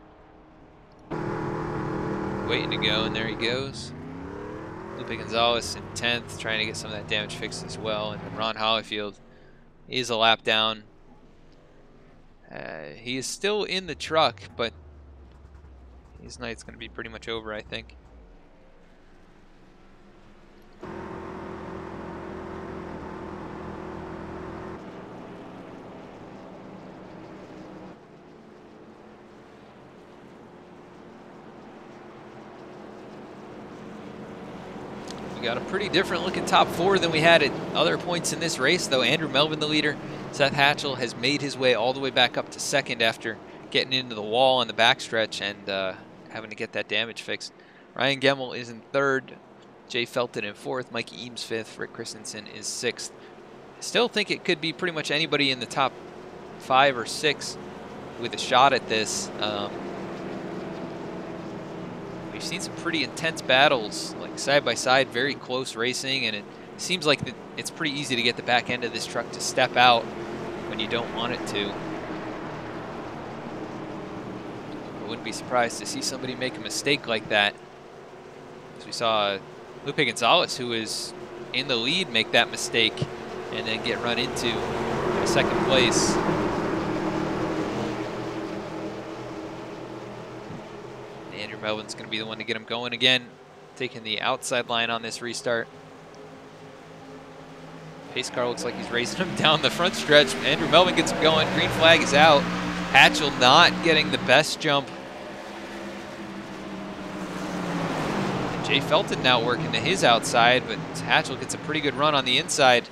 Waiting to go, and there he goes. Lupe Gonzalez in 10th, trying to get some of that damage fixed as well. And then Ron Hollyfield is a lap down. He is still in the truck, but his night's going to be pretty much over, I think. Got a pretty different looking top 4 than we had at other points in this race, though. Andrew Melvin, the leader. Seth Hatchell has made his way all the way back up to 2nd after getting into the wall on the backstretch and having to get that damage fixed. Ryan Gemmel is in 3rd, Jay Felton in 4th, Mikey Eames 5th, Rick Christensen is 6th. Still think it could be pretty much anybody in the top 5 or 6 with a shot at this. We've seen some pretty intense battles, like side by side, very close racing, and it seems like it's pretty easy to get the back end of this truck to step out when you don't want it to. I wouldn't be surprised to see somebody make a mistake like that. As we saw Lupe Gonzalez, who was in the lead, make that mistake and then get run into in 2nd place. Andrew Melvin's going to be the one to get him going again, taking the outside line on this restart. Pace car looks like he's racing him down the front stretch. Andrew Melvin gets him going. Green flag is out. Hatchell not getting the best jump. And Jay Felton now working to his outside, but Hatchell gets a pretty good run on the inside.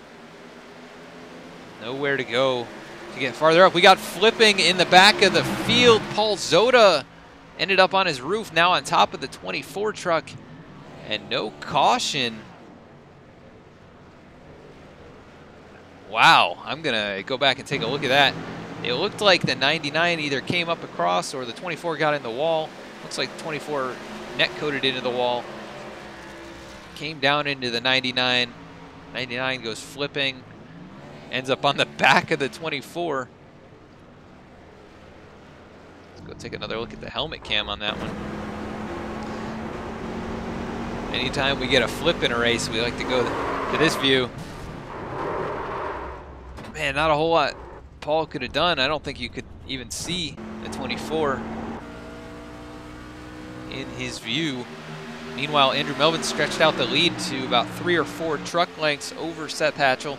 Nowhere to go to get farther up. We got flipping in the back of the field. Paul Zoda ended up on his roof, now on top of the 24 truck, and no caution. Wow, I'm gonna go back and take a look at that. It looked like the 99 either came up across or the 24 got in the wall. Looks like the 24 net coated into the wall. Came down into the 99. 99 goes flipping, ends up on the back of the 24. Go take another look at the helmet cam on that one. Anytime we get a flip in a race, we like to go to this view. Man, not a whole lot Paul could have done. I don't think you could even see the 24 in his view. Meanwhile, Andrew Melvin stretched out the lead to about 3 or 4 truck lengths over Seth Hatchell.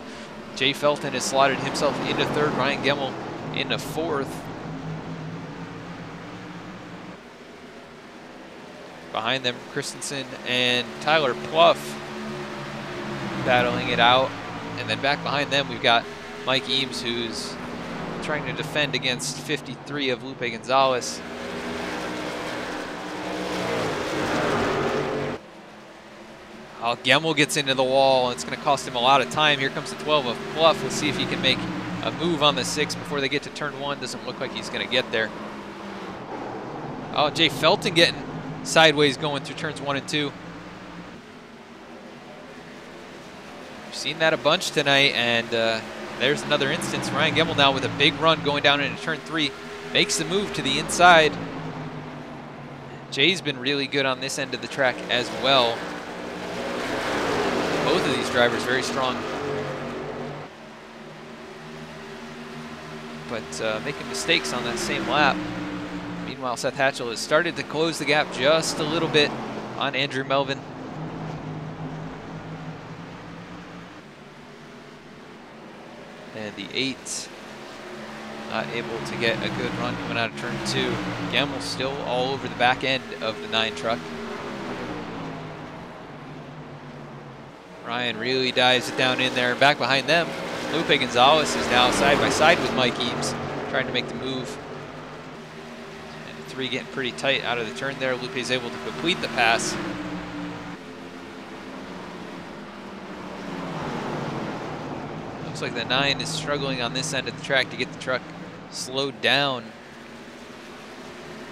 Jay Felton has slotted himself into 3rd, Ryan Gemmel into 4th. Behind them, Christensen and Tyler Pluff battling it out. And then back behind them, we've got Mike Eames, who's trying to defend against 53 of Lupe Gonzalez. Oh, Gemmel gets into the wall, and it's going to cost him a lot of time. Here comes the 12 of Pluff. We'll see if he can make a move on the 6 before they get to turn 1. Doesn't look like he's going to get there. Oh, Jay Felton getting sideways going through turns 1 and 2. We've seen that a bunch tonight, and there's another instance. Ryan Gemmel now with a big run going down into turn 3. Makes the move to the inside. Jay's been really good on this end of the track as well. Both of these drivers very strong. But making mistakes on that same lap. Meanwhile, Seth Hatchell has started to close the gap just a little bit on Andrew Melvin. And the 8 not able to get a good run coming out of turn 2. Gemmel still all over the back end of the 9 truck. Ryan really dives it down in there. Back behind them, Lupe Gonzalez is now side by side with Mike Eames, trying to make the move. 3 getting pretty tight out of the turn there. Lupe is able to complete the pass. Looks like the 9 is struggling on this end of the track to get the truck slowed down.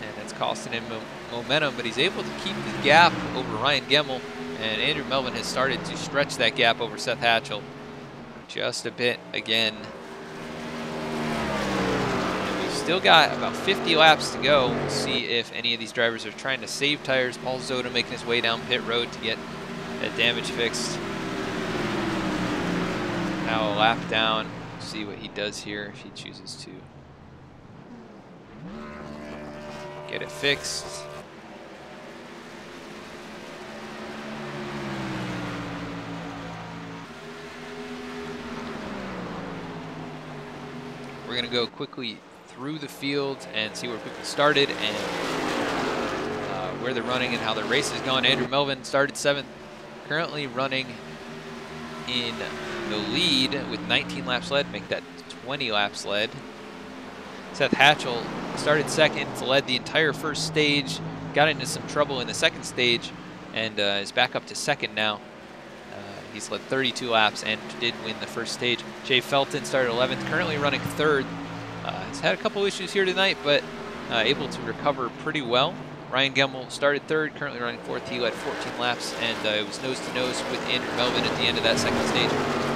And it's costing him momentum, but he's able to keep the gap over Ryan Gemmel. And Andrew Melvin has started to stretch that gap over Seth Hatchell just a bit again. Still got about 50 laps to go. We'll see if any of these drivers are trying to save tires. Paul Zoda making his way down pit road to get that damage fixed. Now a lap down. We'll see what he does here if he chooses to get it fixed. We're going to go quickly through the field and see where people started and where they're running and how their race has gone. Andrew Melvin started 7th, currently running in the lead with 19 laps led, make that 20 laps led. Seth Hatchell started second, led the entire first stage, got into some trouble in the second stage, and is back up to second now. He's led 32 laps and did win the first stage. Jay Felton started 11th, currently running third. He's had a couple issues here tonight, but able to recover pretty well. Ryan Gemmel started third, currently running fourth. He led 14 laps, and it was nose-to-nose with Andrew Melvin at the end of that second stage.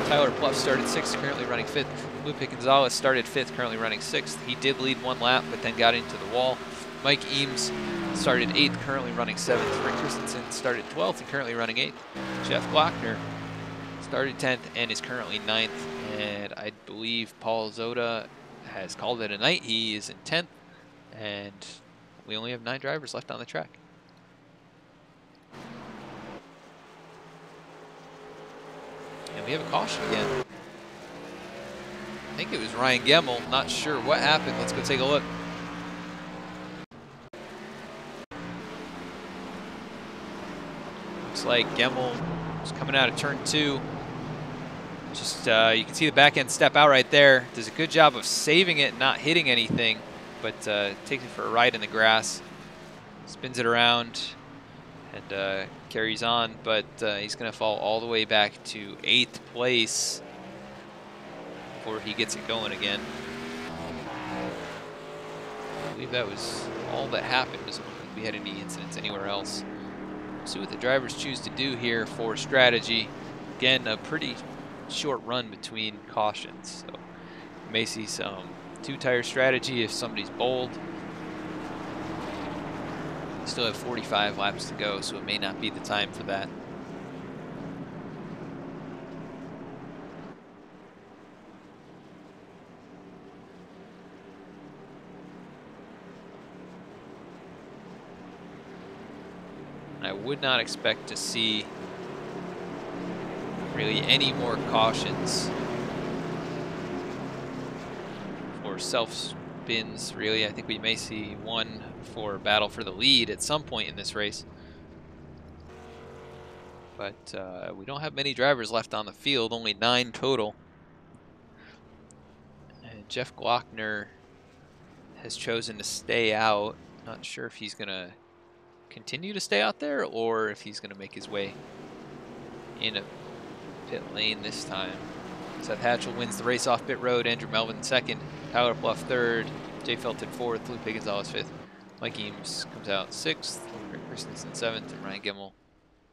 Tyler Pluff started sixth, currently running fifth. Lupe Gonzalez started fifth, currently running sixth. He did lead one lap, but then got into the wall. Mike Eames started eighth, currently running seventh. Rick Christensen started 12th and currently running eighth. Jeff Glockner started 10th and is currently 9th. And I believe Paul Zoda has called it a night. He is in 10th, and we only have 9 drivers left on the track. And we have a caution again. I think it was Ryan Gemmel. Not sure what happened. Let's go take a look. Looks like Gemmel is coming out of turn 2. Just you can see the back end step out right there. Does a good job of saving it, not hitting anything, but takes it for a ride in the grass. Spins it around and carries on, but he's going to fall all the way back to 8th place before he gets it going again. I believe that was all that happened. It doesn't look like we had any incidents anywhere else. We'll see what the drivers choose to do here for strategy. Again, a pretty short run between cautions, so you may see some 2-tire strategy if somebody's bold. We still have 45 laps to go, so it may not be the time for that. I would not expect to see really any more cautions for self-spins, really. I think we may see one for battle for the lead at some point in this race. But we don't have many drivers left on the field, only 9 total. And Jeff Glockner has chosen to stay out. Not sure if he's going to continue to stay out there or if he's going to make his way in a pit lane this time. Seth Hatchell wins the race off pit road. Andrew Melvin second. Tyler Pluff third. Jay Felton fourth. Lupe Gonzalez fifth. Mike Eames comes out 6th. Rick Christensen 7th. And Ryan Gemmel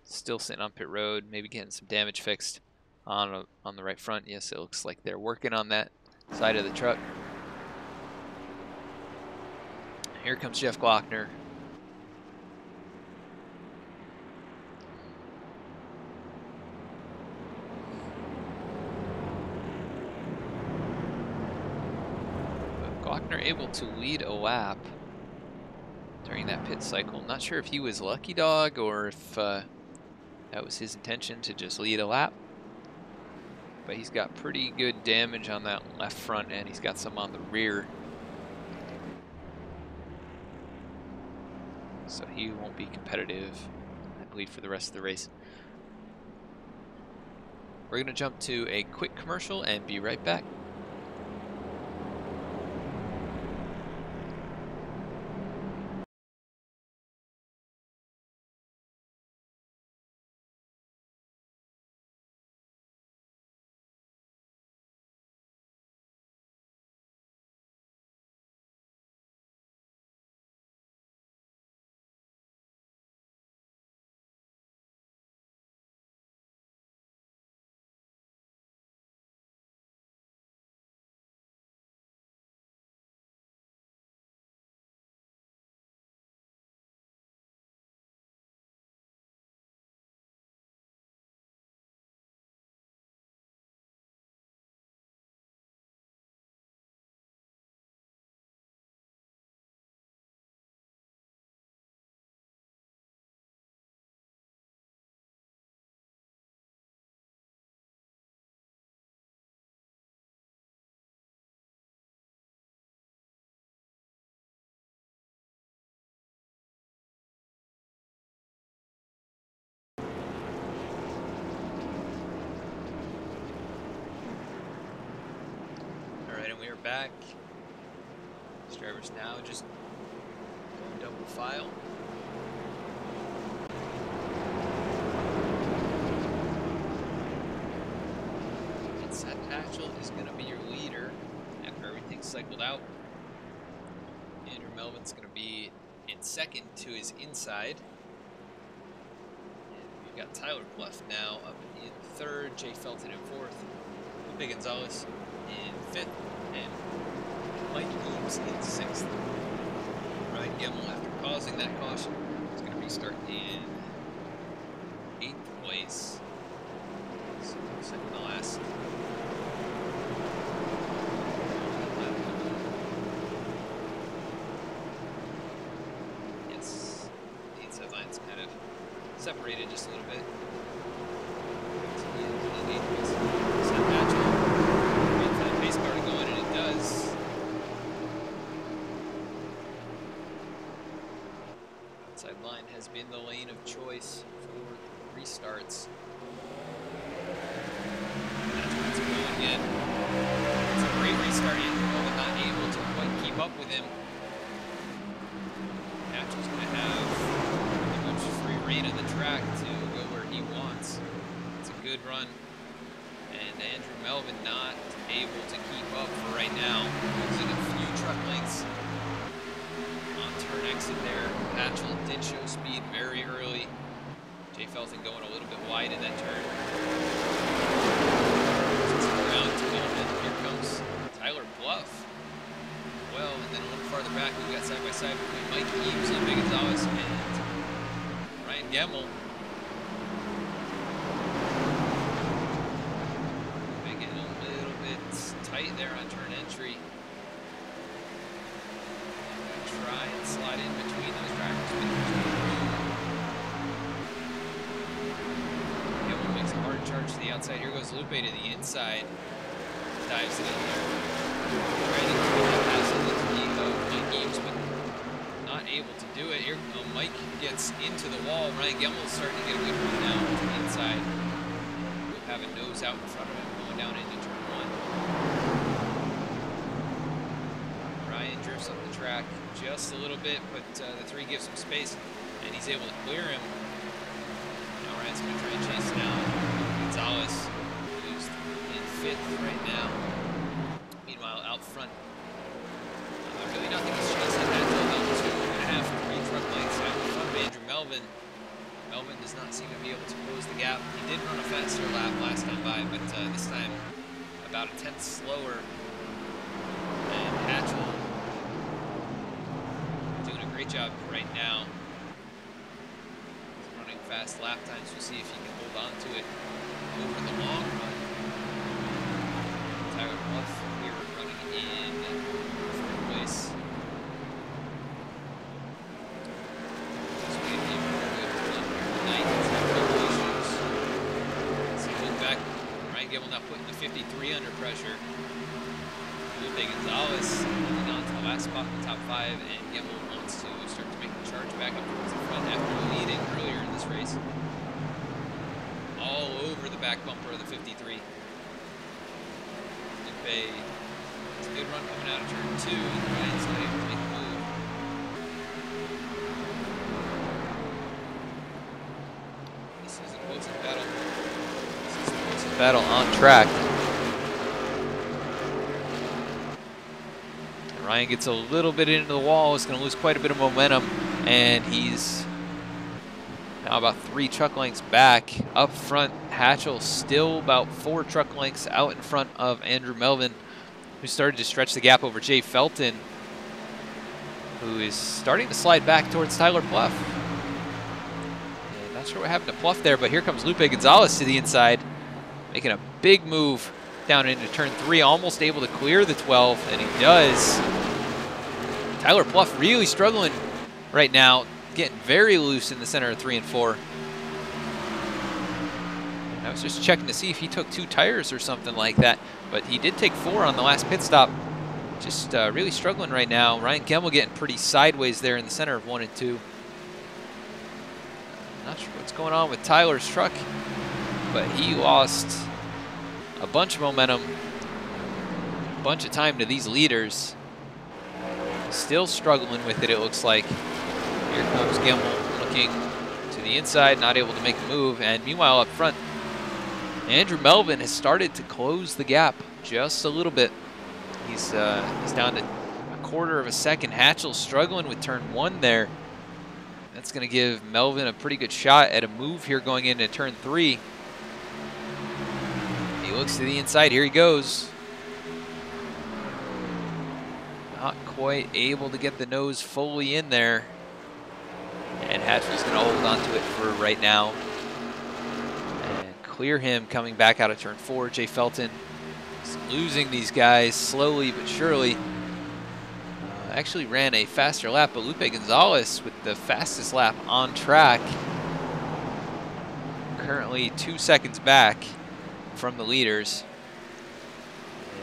still sitting on pit road, maybe getting some damage fixed on the right front. Yes, it looks like they're working on that side of the truck. Here comes Jeff Glockner. Glockner able to lead a lap during that pit cycle. Not sure if he was lucky dog or if that was his intention to just lead a lap. But he's got pretty good damage on that left front and he's got some on the rear. So he won't be competitive, I believe, for the rest of the race. We're going to jump to a quick commercial and be right back. Back. These drivers now just going double file. And Seth Hatchell is going to be your leader after everything's cycled out. Andrew Melvin's going to be in second to his inside. And we've got Tyler Pluff now up in third, Jay Felton in fourth, Felipe Gonzalez in fifth, and Mike Eames in sixth. Ryan Gemmel, after causing that caution, is going to restart in eighth place. So second to last. Yes, the inside line's kind of separated just a little bit. Outside line has been the lane of choice for restarts. That's where it's going again. It's a great restart, but not able to quite keep up with him. Hatchell's going to have pretty much free rein of the track to go where he wants. It's a good run. And Andrew Melvin not able to keep up for right now. Losing a few truck lengths. Turn exit there. Hatchell did show speed very early. Jay Felton going a little bit wide in that turn. Around to Melvin. Here comes Tyler Pluff. Well, and then a little farther back, we've got side by side between Mike Eames, Felipe Gonzalez, and Ryan Gemmel. Making it a little bit tight there on turn entry. Try and slide in between those drivers. Gemmel makes a hard charge to the outside. Here goes Lupe to the inside. Dives it in there. Trying to get that pass into Mike Eames, but not able to do it. Here Mike gets into the wall. Ryan Gemmel is starting to get a good run now to the inside. We'll have a nose out in front of him going down into turn one. Ryan drifts up the track just a little bit, but the three gives him space, and he's able to clear him. Now Ryan's going to try and chase down Gonzalez, who's in fifth right now. Meanwhile, out front, really nothing is chasing that until 2.5, 3 truck lengths out in front of Andrew Melvin. Melvin does not seem to be able to close the gap. He did run a faster lap last time by, but this time about a tenth slower. And Hatchell doing a great job right now. He's running fast lap times. We'll see if he can hold on to it over the long run. Tyler Pluff here running in third place. Just waiting for a good run here tonight. So look back. Ryan Gemmel now putting the 53 under pressure. Felipe Gonzalez holding on to the last spot in the top 5, and Gemmel wants to start to make the charge back up towards the front after leading earlier in this race. All over the back bumper of the 53. Felipe, it's a good run coming out of turn 2, and Ryan's not able to make the move. This is a closing battle. This is a closing battle on track. Ryan gets a little bit into the wall. He's going to lose quite a bit of momentum, and he's now about 3 truck lengths back. Up front, Hatchell still about 4 truck lengths out in front of Andrew Melvin, who started to stretch the gap over Jay Felton, who is starting to slide back towards Tyler Pluff. And not sure what happened to Pluff there, but here comes Lupe Gonzalez to the inside, making a big move down into turn 3, almost able to clear the 12, and he does. Tyler Pluff really struggling right now, getting very loose in the center of 3 and 4. I was just checking to see if he took 2 tires or something like that, but he did take 4 on the last pit stop. Just really struggling right now. Ryan Gemmel getting pretty sideways there in the center of 1 and 2. Not sure what's going on with Tyler's truck, but he lost a bunch of momentum, a bunch of time to these leaders. still struggling with it, it looks like. Here comes Gemmel looking to the inside, not able to make a move. And meanwhile, up front, Andrew Melvin has started to close the gap just a little bit. He's down to a quarter of a second. Hatchell struggling with turn 1 there. That's going to give Melvin a pretty good shot at a move here going into turn 3. He looks to the inside. Here he goes. Not quite able to get the nose fully in there. And Hatchell's going to hold on to it for right now. And clear him coming back out of turn 4. Jay Felton is losing these guys slowly but surely. Actually ran a faster lap, but Lupe Gonzalez with the fastest lap on track. Currently 2 seconds back from the leaders.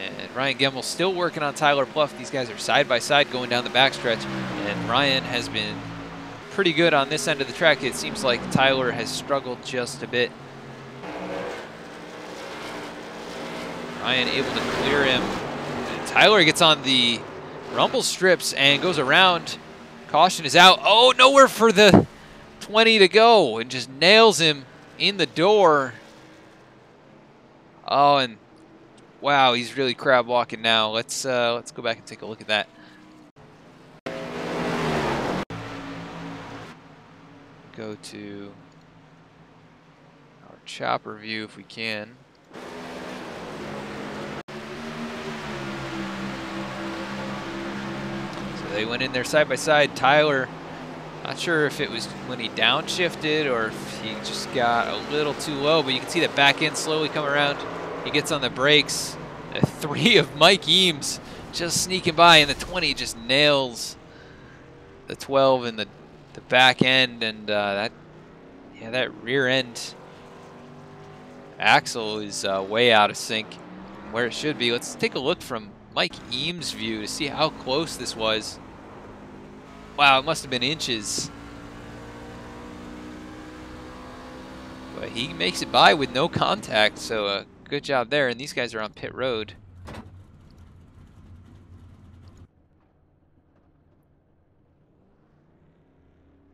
And Ryan Gemmel still working on Tyler Pluff. These guys are side by side going down the backstretch. And Ryan has been pretty good on this end of the track. It seems like Tyler has struggled just a bit. Ryan able to clear him. And Tyler gets on the rumble strips and goes around. Caution is out. Oh, nowhere for the 20 to go, and just nails him in the door. Oh, and wow, he's really crab walking now. Let's go back and take a look at that. Go to our chopper view if we can. They went in there side by side. Tyler, not sure if it was when he downshifted or if he just got a little too low, but you can see that back end slowly come around. He gets on the brakes. A 3 of Mike Eames just sneaking by, and the 20 just nails the 12 in the back end, and that rear end axle is way out of sync from where it should be. Let's take a look from Mike Eames' view to see how close this was. Wow, it must have been inches. But he makes it by with no contact, so good job there. And these guys are on pit road.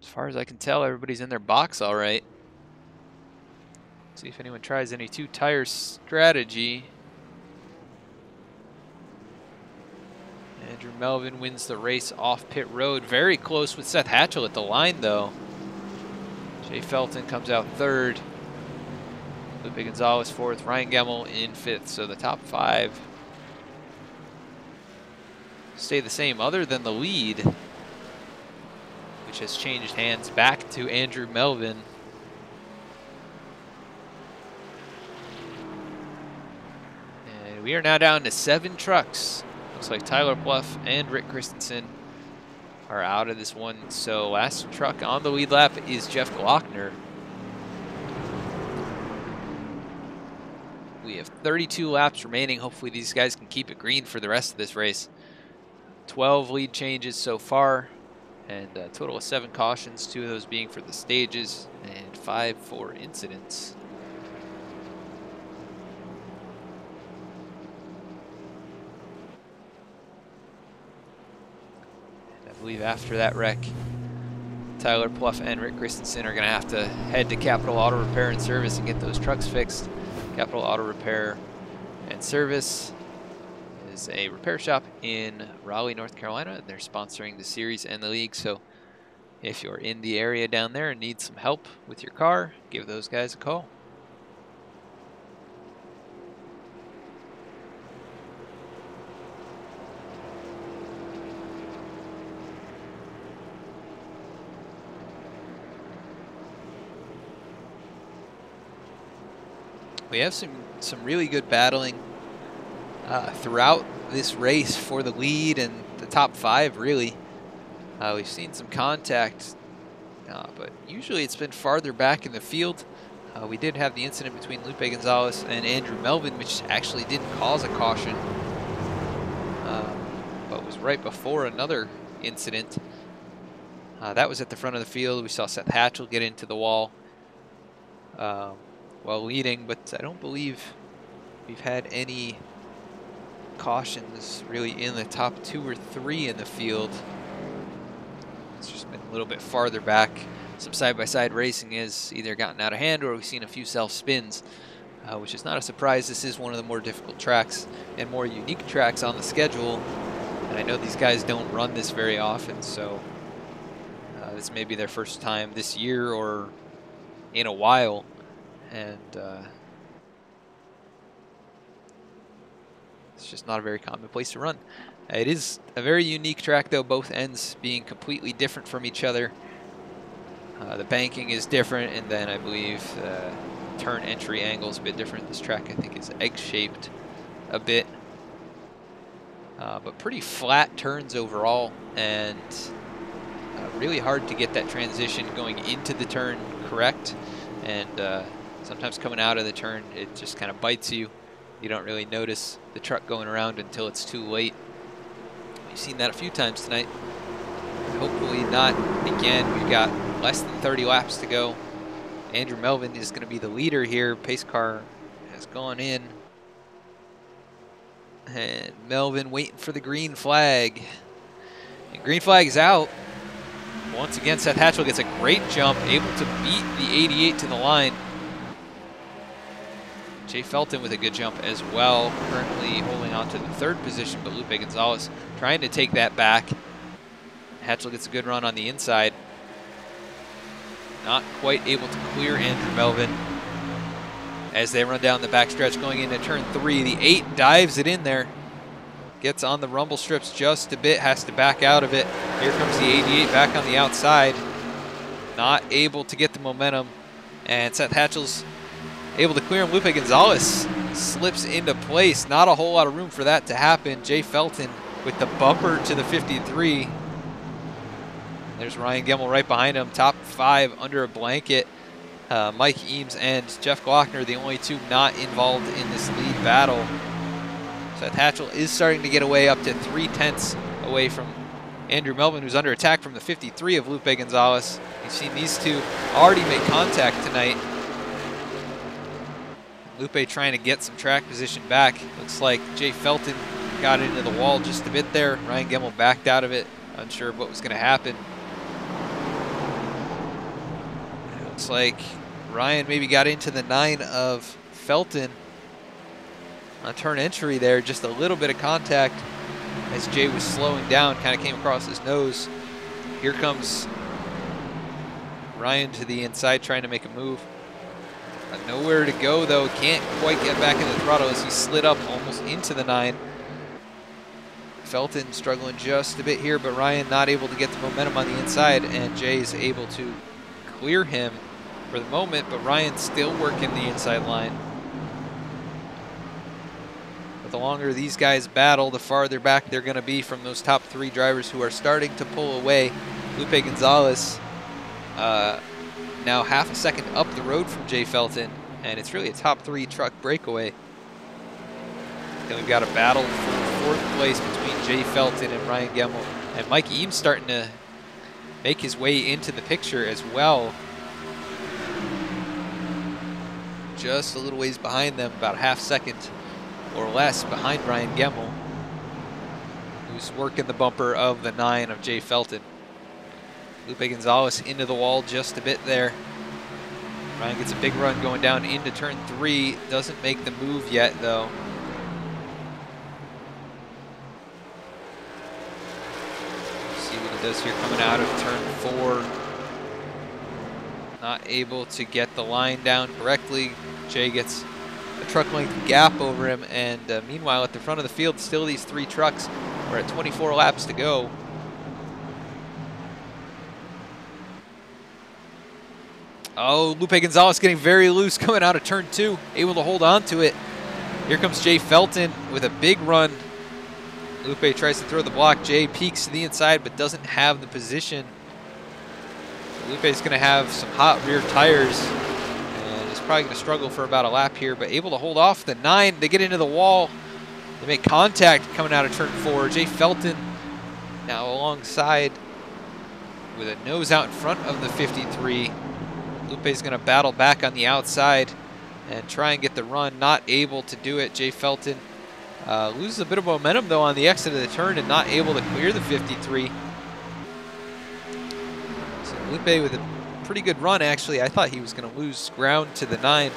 As far as I can tell, everybody's in their box all right. See if anyone tries any 2-tire strategy. Andrew Melvin wins the race off pit road. Very close with Seth Hatchell at the line, though. Jay Felton comes out 3rd. Lupe Gonzalez 4th. Ryan Gemmel in 5th. So the top 5 stay the same, other than the lead, which has changed hands back to Andrew Melvin. And we are now down to 7 trucks. Looks like Tyler Pluff and Rick Christensen are out of this one. So last truck on the lead lap is Jeff Glockner. We have 32 laps remaining. Hopefully these guys can keep it green for the rest of this race. 12 lead changes so far, and a total of 7 cautions, 2 of those being for the stages and 5 for incidents. I believe after that wreck, Tyler Pluff and Rick Christensen are going to have to head to Capital Auto Repair and Service and get those trucks fixed. Capital Auto Repair and Service is a repair shop in Raleigh, North Carolina, and they're sponsoring the series and the league. So if you're in the area down there and need some help with your car, give those guys a call. We have some really good battling throughout this race for the lead and the top 5, really. We've seen some contact, but usually it's been farther back in the field. We did have the incident between Lupe Gonzalez and Andrew Melvin, which actually didn't cause a caution, but was right before another incident. That was at the front of the field. We saw Seth Hatchell get into the wall while leading, but I don't believe we've had any cautions really in the top 2 or 3 in the field. It's just been a little bit farther back. Some side-by-side racing has either gotten out of hand or we've seen a few self-spins, which is not a surprise. This is one of the more difficult tracks and more unique tracks on the schedule. And I know these guys don't run this very often, so this may be their first time this year or in a while. And it's just not a very common place to run. It is a very unique track, though, both ends being completely different from each other. The banking is different, and then I believe turn entry angle is a bit different. This track, I think, is egg-shaped a bit. But pretty flat turns overall, and really hard to get that transition going into the turn correct. And sometimes coming out of the turn, it just kind of bites you. You don't really notice the truck going around until it's too late. We've seen that a few times tonight. Hopefully not again. We've got less than 30 laps to go. Andrew Melvin is going to be the leader here. Pace car has gone in. And Melvin waiting for the green flag. And green flag is out. Once again, Seth Hatchell gets a great jump, able to beat the 88 to the line. Jay Felton with a good jump as well, currently holding on to the third position, but Lupe Gonzalez trying to take that back. Hatchell gets a good run on the inside. Not quite able to clear Andrew Melvin as they run down the backstretch going into turn 3. The 8 dives it in there. Gets on the rumble strips just a bit, has to back out of it. Here comes the 88 back on the outside. Not able to get the momentum. And Seth Hatchell's able to clear him. Lupe Gonzalez slips into place. Not a whole lot of room for that to happen. Jay Felton with the bumper to the 53. There's Ryan Gemmel right behind him. Top 5 under a blanket. Mike Eames and Jeff Glockner, the only two not involved in this lead battle. Seth Hatchell is starting to get away, up to 3/10 away from Andrew Melvin, who's under attack from the 53 of Lupe Gonzalez. You've seen these two already make contact tonight. Lupe trying to get some track position back. Looks like Jay Felton got into the wall just a bit there. Ryan Gemmel backed out of it, unsure of what was going to happen. It looks like Ryan maybe got into the 9 of Felton. On turn entry there, just a little bit of contact as Jay was slowing down, kind of came across his nose. Here comes Ryan to the inside trying to make a move. Nowhere to go though, can't quite get back in the throttle as he slid up almost into the 9. Felton struggling just a bit here, but Ryan not able to get the momentum on the inside, and Jay is able to clear him for the moment, but Ryan still working the inside line. But the longer these guys battle, the farther back they're going to be from those top 3 drivers who are starting to pull away. Lupe Gonzalez now half a second up the road from Jay Felton, and it's really a top 3 truck breakaway. Then we've got a battle for 4th place between Jay Felton and Ryan Gemmel, and Mike Eames starting to make his way into the picture as well. Just a little ways behind them, about a half second or less behind Ryan Gemmel, who's working the bumper of the 9 of Jay Felton. Lupe Gonzalez into the wall just a bit there. Ryan gets a big run going down into turn 3. Doesn't make the move yet though. See what he does here coming out of turn 4. Not able to get the line down correctly. Jay gets a truck length gap over him, and meanwhile at the front of the field, still these 3 trucks. We're at 24 laps to go. Oh, Lupe Gonzalez getting very loose coming out of turn 2, able to hold on to it. Here comes Jay Felton with a big run. Lupe tries to throw the block. Jay peeks to the inside but doesn't have the position. Lupe's going to have some hot rear tires and is probably going to struggle for about a lap here, but able to hold off the 9. They get into the wall. They make contact coming out of turn 4. Jay Felton now alongside with a nose out in front of the 53. Lupe's going to battle back on the outside and try and get the run. Not able to do it. Jay Felton loses a bit of momentum though on the exit of the turn and not able to clear the 53. Lupe with a pretty good run, actually. I thought he was going to lose ground to the 9.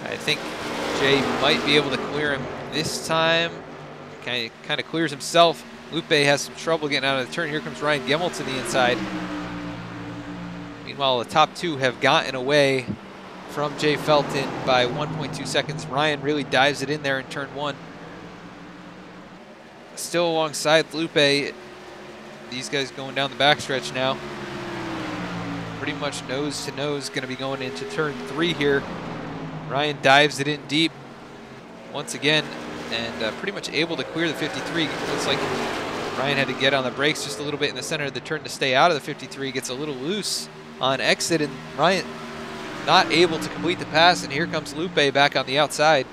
I think Jay might be able to clear him this time. Kind of clears himself. Lupe has some trouble getting out of the turn. Here comes Ryan Gemmel to the inside. Meanwhile, the top 2 have gotten away from Jay Felton by 1.2 seconds. Ryan really dives it in there in turn 1. Still alongside Lupe. These guys going down the backstretch now. Pretty much nose to nose, going to be going into turn 3 here. Ryan dives it in deep once again and pretty much able to clear the 53. Looks like Ryan had to get on the brakes just a little bit in the center of the turn to stay out of the 53. Gets a little loose on exit, and Ryan not able to complete the pass, and here comes Lupe back on the outside.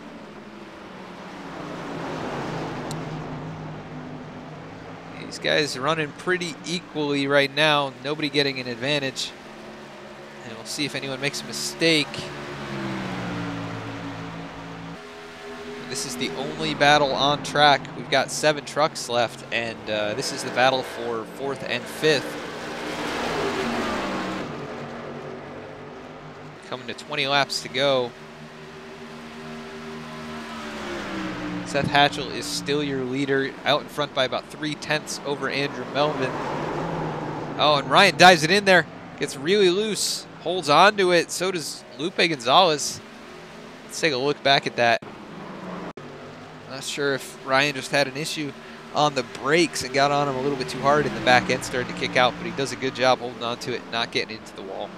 These guys are running pretty equally right now. Nobody getting an advantage. And we'll see if anyone makes a mistake. This is the only battle on track. We've got 7 trucks left, and this is the battle for 4th and 5th. Coming to 20 laps to go. Seth Hatchell is still your leader, out in front by about 3/10 over Andrew Melvin. Oh, and Ryan dives it in there, gets really loose, holds on to it. So does Lupe Gonzalez. Let's take a look back at that. Not sure if Ryan just had an issue on the brakes and got on him a little bit too hard, and the back end started to kick out, but he does a good job holding on to it, not getting into the wall.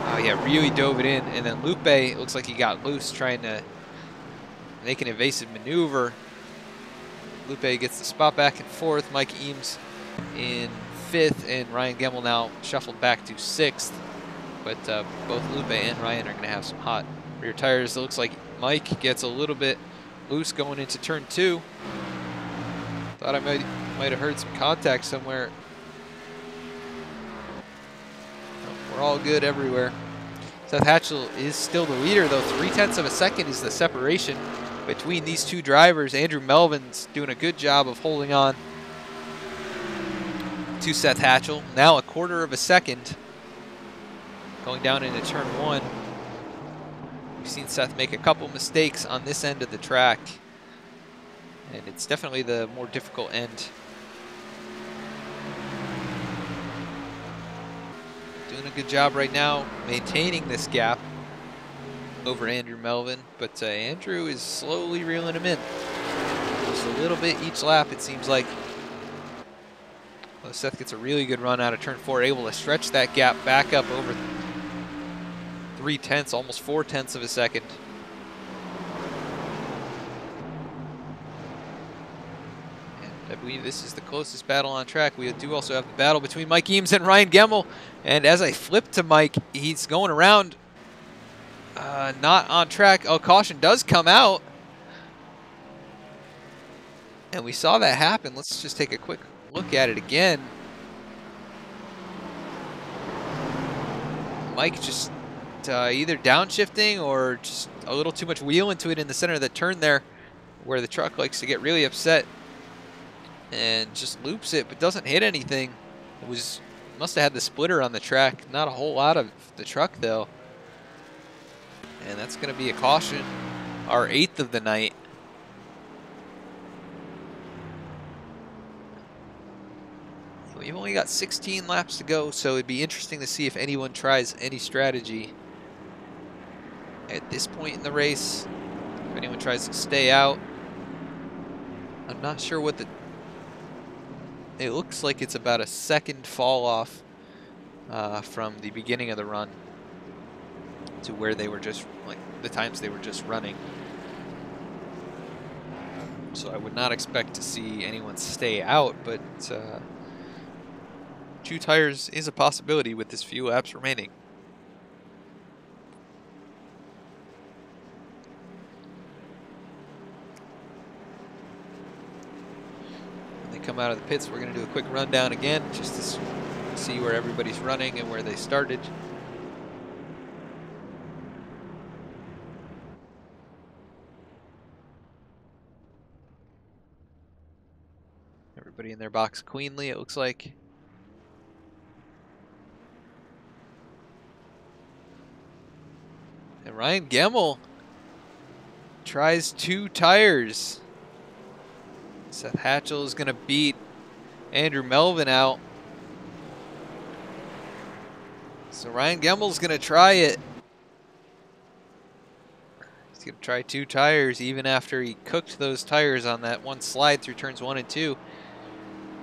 Oh yeah, really dove it in, and then Lupe, it looks like he got loose trying to make an evasive maneuver. Lupe gets the spot back and forth. Mike Eames in 5th, and Ryan Gemmel now shuffled back to 6th. But both Lupe and Ryan are going to have some hot rear tires. It looks like Mike gets a little bit loose going into turn 2. Thought I might have heard some contact somewhere. We're all good everywhere. Seth Hatchell is still the leader, though. 0.3 of a second is the separation between these 2 drivers. Andrew Melvin's doing a good job of holding on to Seth Hatchell. Now 1/4 of a second going down into turn 1. We've seen Seth make a couple mistakes on this end of the track, and it's definitely the more difficult end. Doing a good job right now maintaining this gap over Andrew Melvin, but Andrew is slowly reeling him in. Just a little bit each lap, it seems like. Well, Seth gets a really good run out of turn 4, able to stretch that gap back up over 3/10, almost 4/10 of a second. I believe this is the closest battle on track. We do also have the battle between Mike Eames and Ryan Gemmel. And as I flip to Mike, he's going around, not on track. Oh, caution does come out. And we saw that happen. Let's just take a quick look at it again. Mike just either downshifting or just a little too much wheel into it in the center of the turn there, where the truck likes to get really upset and just loops it, but doesn't hit anything. It must have had the splitter on the track. Not a whole lot of the truck though. And that's going to be a caution, our 8th of the night. We've only got 16 laps to go, so it'd be interesting to see if anyone tries any strategy at this point in the race. If anyone tries to stay out. I'm not sure what it looks like it's about a second fall off from the beginning of the run to where they were just, like, the times they were just running. So I would not expect to see anyone stay out, but 2 tires is a possibility with this few laps remaining. When they come out of the pits, we're going to do a quick rundown again just to see where everybody's running and where they started. Everybody in their box cleanly, it looks like. And Ryan Gemmel tries 2 tires. Seth Hatchell is going to beat Andrew Melvin out. So Ryan Gemmel's going to try it. He's going to try 2 tires even after he cooked those tires on that one slide through turns 1 and 2.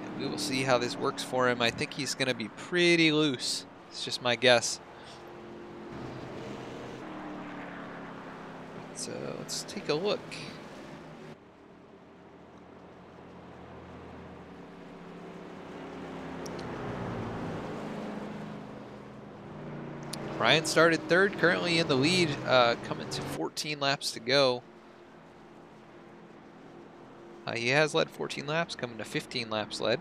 And we will see how this works for him. I think he's going to be pretty loose. It's just my guess. So let's take a look. Ryan started 3rd, currently in the lead, coming to 14 laps to go. He has led 14 laps, coming to 15 laps led.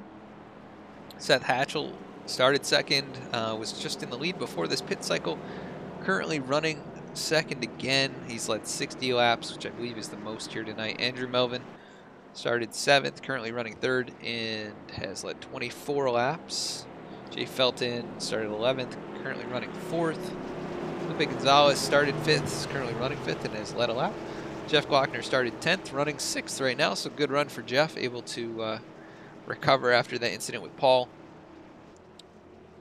Seth Hatchell started 2nd, was just in the lead before this pit cycle. Currently running 2nd again. He's led 60 laps, which I believe is the most here tonight. Andrew Melvin started 7th, currently running 3rd, and has led 24 laps. Jay Felton started 11th, currently running 4th. Felipe Gonzalez started 5th, is currently running 5th, and has led a lap. Jeff Glockner started 10th, running 6th right now, so good run for Jeff, able to recover after that incident with Paul.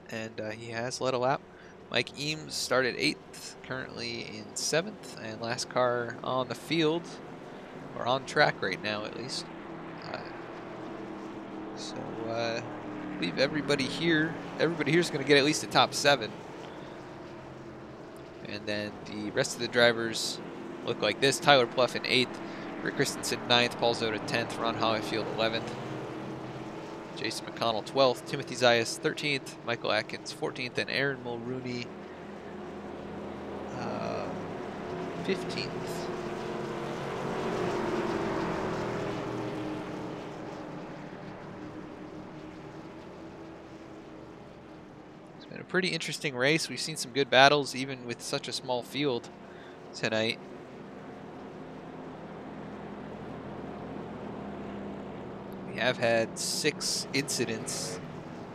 And he has led a lap. Mike Eames started 8th, currently in 7th, and last car on the field, or on track right now at least. I believe everybody here is going to get at least a top 7. And then the rest of the drivers look like this. Tyler Pluff in 8th, Rick Christensen 9th, Paul Zoda 10th, Ron Hollyfield 11th, Jason McConnell 12th, Timothy Zayas 13th, Michael Atkins 14th, and Aaron Mulrooney 15th. It's been a pretty interesting race. We've seen some good battles even with such a small field tonight. We have had 6 incidents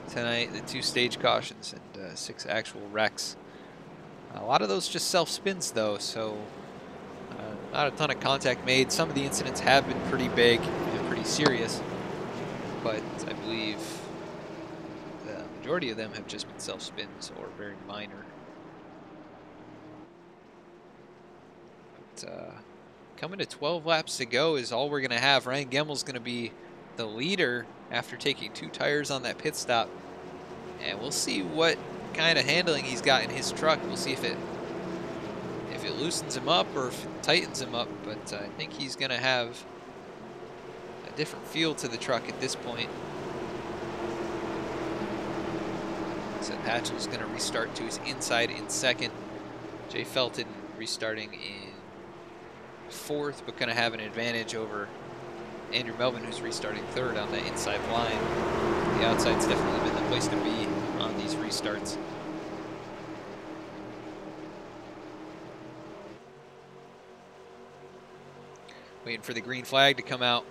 tonight, the 2 stage cautions and 6 actual wrecks. A lot of those just self-spins though, so not a ton of contact made. Some of the incidents have been pretty big and pretty serious, but I believe the majority of them have just been self-spins or very minor. But coming to 12 laps to go is all we're going to have. Ryan Gemmel's going to be the leader after taking 2 tires on that pit stop, and we'll see what kind of handling he's got in his truck. We'll see if it loosens him up or if it tightens him up, but I think he's going to have a different feel to the truck at this point. Seth Hatchell's going to restart to his inside in 2nd. Jay Felton restarting in 4th, but going to have an advantage over Andrew Melvin, who's restarting 3rd on that inside line. The outside's definitely been the place to be on these restarts. Waiting for the green flag to come out.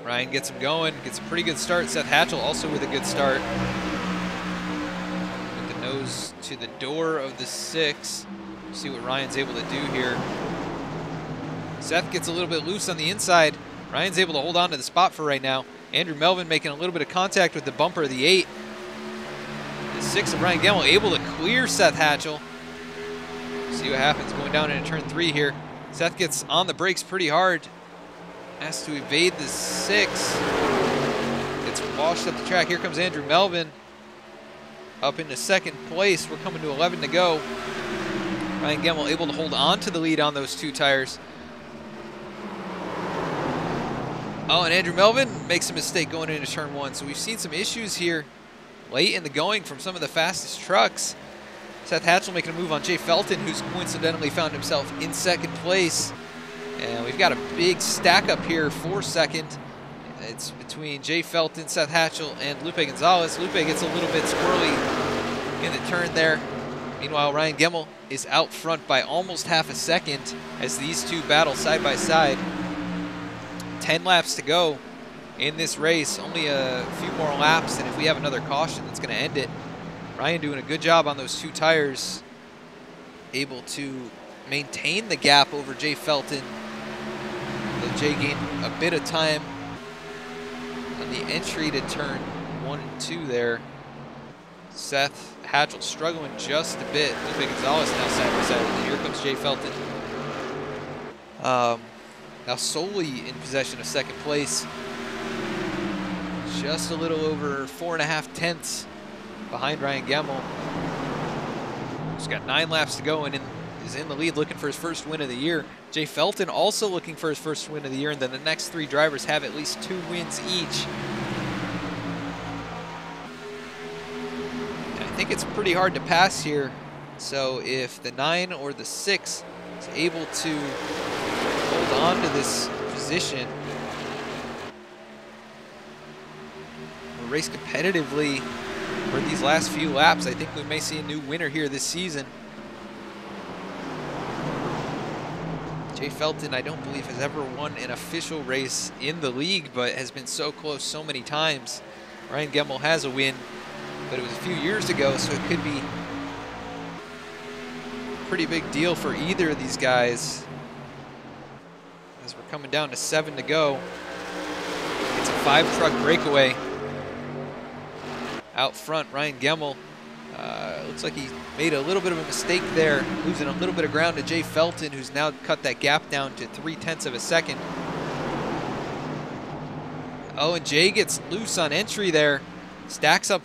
Ryan gets him going, gets a pretty good start. Seth Hatchell also with a good start. With the nose to the door of the 6. See what Ryan's able to do here. Seth gets a little bit loose on the inside. Ryan's able to hold on to the spot for right now. Andrew Melvin making a little bit of contact with the bumper of the 8. The 6 of Ryan Gemmel able to clear Seth Hatchell. See what happens going down into turn 3 here. Seth gets on the brakes pretty hard. Has to evade the 6. Gets washed up the track. Here comes Andrew Melvin up into 2nd place. We're coming to 11 to go. Ryan Gemmel able to hold on to the lead on those 2 tires. Oh, and Andrew Melvin makes a mistake going into turn 1. So we've seen some issues here late in the going from some of the fastest trucks. Seth Hatchell making a move on Jay Felton, who's coincidentally found himself in 2nd place. And we've got a big stack up here for 2nd. It's between Jay Felton, Seth Hatchell, and Lupe Gonzalez. Lupe gets a little bit squirrely in the turn there. Meanwhile, Ryan Gemmel is out front by almost half a second as these 2 battle side by side. 10 laps to go in this race. Only a few more laps, and if we have another caution, that's going to end it. Ryan doing a good job on those 2 tires, able to maintained the gap over Jay Felton. Though Jay gained a bit of time on the entry to turn 1 and 2 there. Seth Hatchell struggling just a bit. Lupe Gonzalez now side by side. And here comes Jay Felton. Now solely in possession of second place. Just a little over 4.5 tenths behind Ryan Gemmel. He's got 9 laps to go and is in the lead looking for his first win of the year. Jay Felton also looking for his first win of the year, and then the next 3 drivers have at least 2 wins each. I think it's pretty hard to pass here. So if the 9 or the 6 is able to hold on to this position or race competitively for these last few laps, I think we may see a new winner here this season. Jay Felton, I don't believe, has ever won an official race in the league, but has been so close so many times. Ryan Gemmel has a win, but it was a few years ago, so it could be a pretty big deal for either of these guys. As we're coming down to 7 to go, it's a 5-truck breakaway. Out front, Ryan Gemmel, looks like he made a little bit of a mistake there, losing a little bit of ground to Jay Felton, who's now cut that gap down to 0.3 of a second. Oh, and Jay gets loose on entry there, stacks up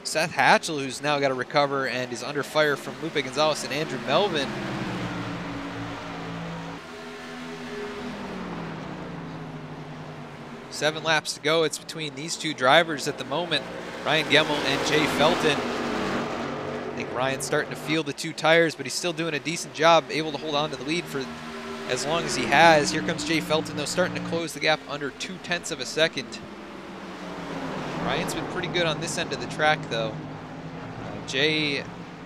Seth Hatchell, who's now got to recover and is under fire from Lupe Gonzalez and Andrew Melvin. Seven laps to go. It's between these 2 drivers at the moment, Ryan Gemmel and Jay Felton. I think Ryan's starting to feel the 2 tires, but he's still doing a decent job, able to hold on to the lead for as long as he has. Here comes Jay Felton, though, starting to close the gap under 0.2 of a second. Ryan's been pretty good on this end of the track, though. Jay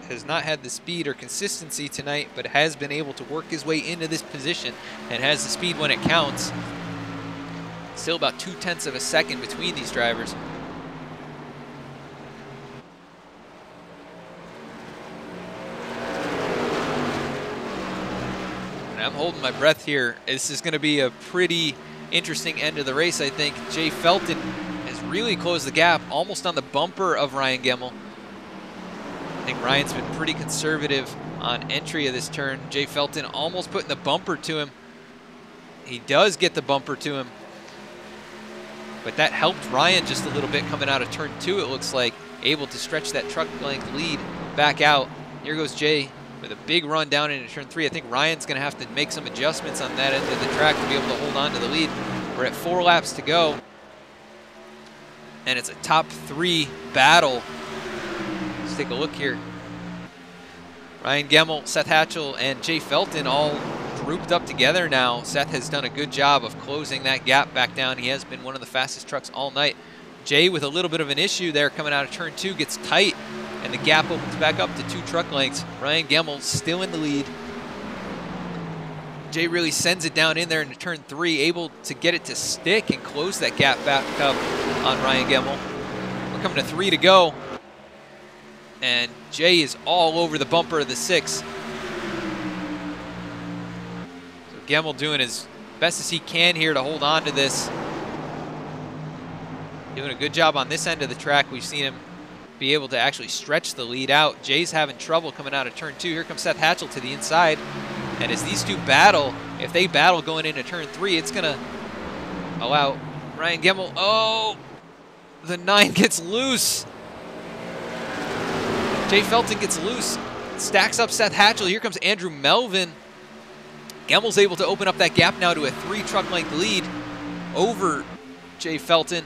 has not had the speed or consistency tonight, but has been able to work his way into this position and has the speed when it counts. Still about 0.2 of a second between these drivers. And I'm holding my breath here. This is going to be a pretty interesting end of the race, I think. Jay Felton has really closed the gap, almost on the bumper of Ryan Gemmel. I think Ryan's been pretty conservative on entry of this turn. Jay Felton almost putting the bumper to him. He does get the bumper to him, but that helped Ryan just a little bit coming out of turn 2, it looks like, able to stretch that truck length lead back out. Here goes Jay with a big run down into turn 3. I think Ryan's going to have to make some adjustments on that end of the track to be able to hold on to the lead. We're at 4 laps to go, and it's a top 3 battle. Let's take a look here. Ryan Gemmel, Seth Hatchell, and Jay Felton all grouped up together now. Seth has done a good job of closing that gap back down. He has been one of the fastest trucks all night. Jay, with a little bit of an issue there coming out of turn 2, gets tight, and the gap opens back up to 2 truck lengths. Ryan Gemmel still in the lead. Jay really sends it down in there into turn 3, able to get it to stick and close that gap back up on Ryan Gemmel. We're coming to 3 to go, and Jay is all over the bumper of the 6. So Gemmel doing as best as he can here to hold on to this. Doing a good job on this end of the track. We've seen him be able to actually stretch the lead out. Jay's having trouble coming out of turn 2. Here comes Seth Hatchell to the inside. And as these 2 battle, if they battle going into turn 3, it's going to allow Ryan Gemmel. Oh, the 9 gets loose. Jay Felton gets loose, stacks up Seth Hatchell. Here comes Andrew Melvin. Gemmel's able to open up that gap now to a 3 truck length lead over Jay Felton.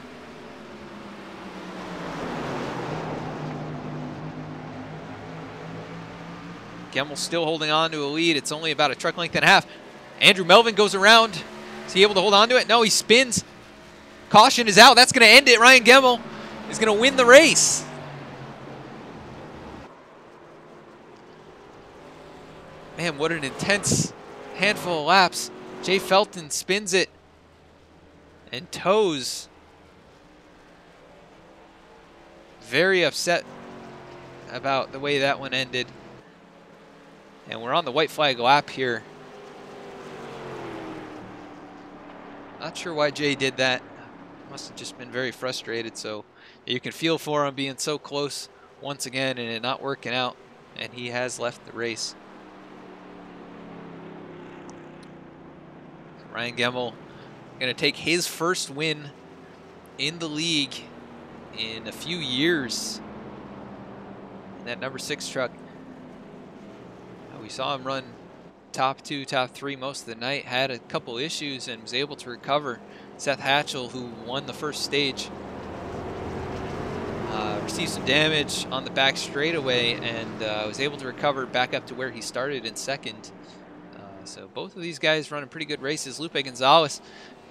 Gemmel still holding on to a lead. It's only about a truck length and a half. Andrew Melvin goes around. Is he able to hold on to it? No, he spins. Caution is out. That's going to end it. Ryan Gemmel is going to win the race. Man, what an intense handful of laps. Jay Felton spins it and toes. Very upset about the way that one ended. And we're on the white flag lap here. Not sure why Jay did that. Must have just been very frustrated. So you can feel for him being so close once again and it not working out. And he has left the race. Ryan Gemmel going to take his first win in the league in a few years in that number 6 truck. We saw him run top 2, top 3 most of the night, had a couple issues and was able to recover. Seth Hatchell, who won the first stage, received some damage on the back straightaway and was able to recover back up to where he started in second. So both of these guys running pretty good races. Lupe Gonzalez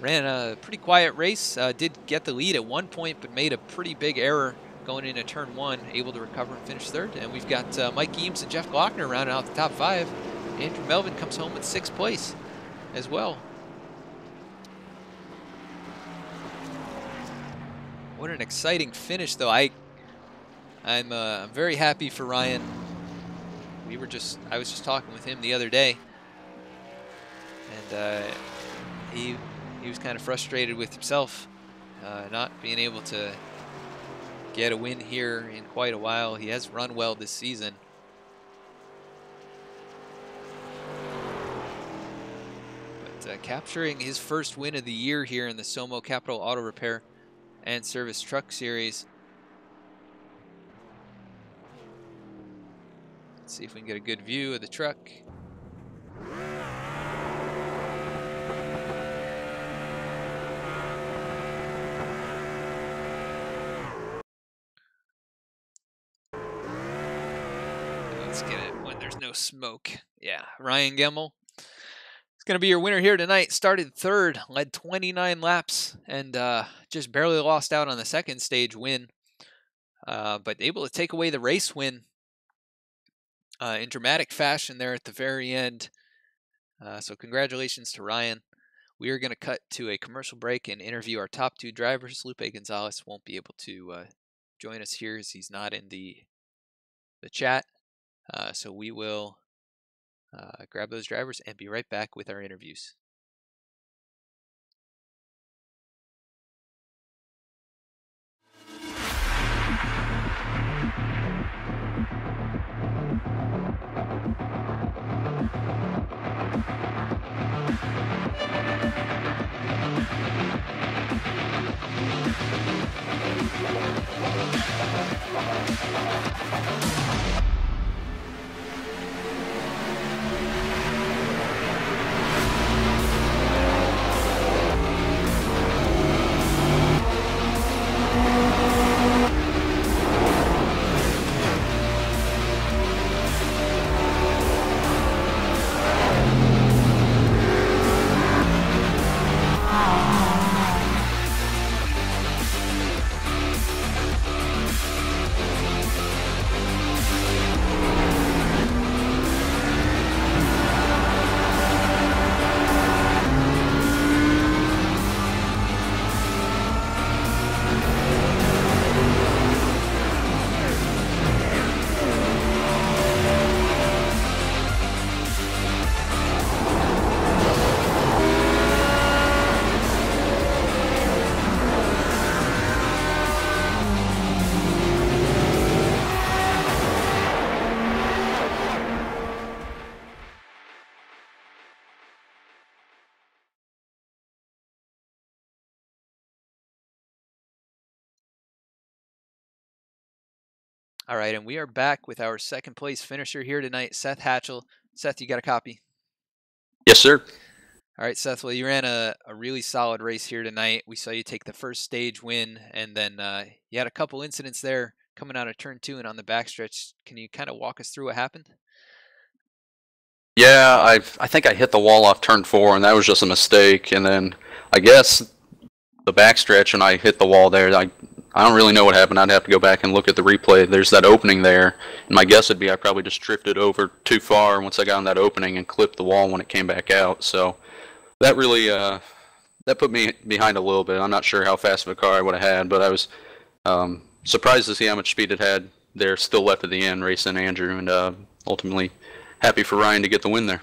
ran a pretty quiet race, did get the lead at one point, but made a pretty big error going into turn 1, able to recover and finish third. And we've got Mike Eames and Jeff Glockner rounding out the top 5. Andrew Melvin comes home with 6th place as well. What an exciting finish, though. I'm very happy for Ryan. I was just talking with him the other day, and he was kind of frustrated with himself, not being able to get a win here in quite a while. He has run well this season. But capturing his first win of the year here in the SOMO Capital Auto Repair and Service Truck Series. Let's see if we can get a good view of the truck. Let's get it when there's no smoke. Yeah, Ryan Gemmel is going to be your winner here tonight. Started third, led 29 laps, and just barely lost out on the second stage win. But able to take away the race win in dramatic fashion there at the very end. So congratulations to Ryan. We are going to cut to a commercial break and interview our top 2 drivers. Lupe Gonzalez won't be able to join us here as he's not in the chat. So we will grab those drivers and be right back with our interviews. All right, and we are back with our second place finisher here tonight, Seth Hatchell. Seth, you got a copy? Yes, sir. All right, Seth, well, you ran a really solid race here tonight. We saw you take the first stage win, and then you had a couple incidents there coming out of turn 2 and on the backstretch. Can you kind of walk us through what happened? Yeah, I think I hit the wall off turn 4, and that was just a mistake. And then I guess the backstretch, and I hit the wall there. I don't really know what happened. I'd have to go back and look at the replay. There's that opening there, and my guess would be I probably just drifted over too far once I got in that opening and clipped the wall when it came back out. So that really that put me behind a little bit. I'm not sure how fast of a car I would have had, but I was surprised to see how much speed it had there still left at the end, racing Andrew, and ultimately happy for Ryan to get the win there.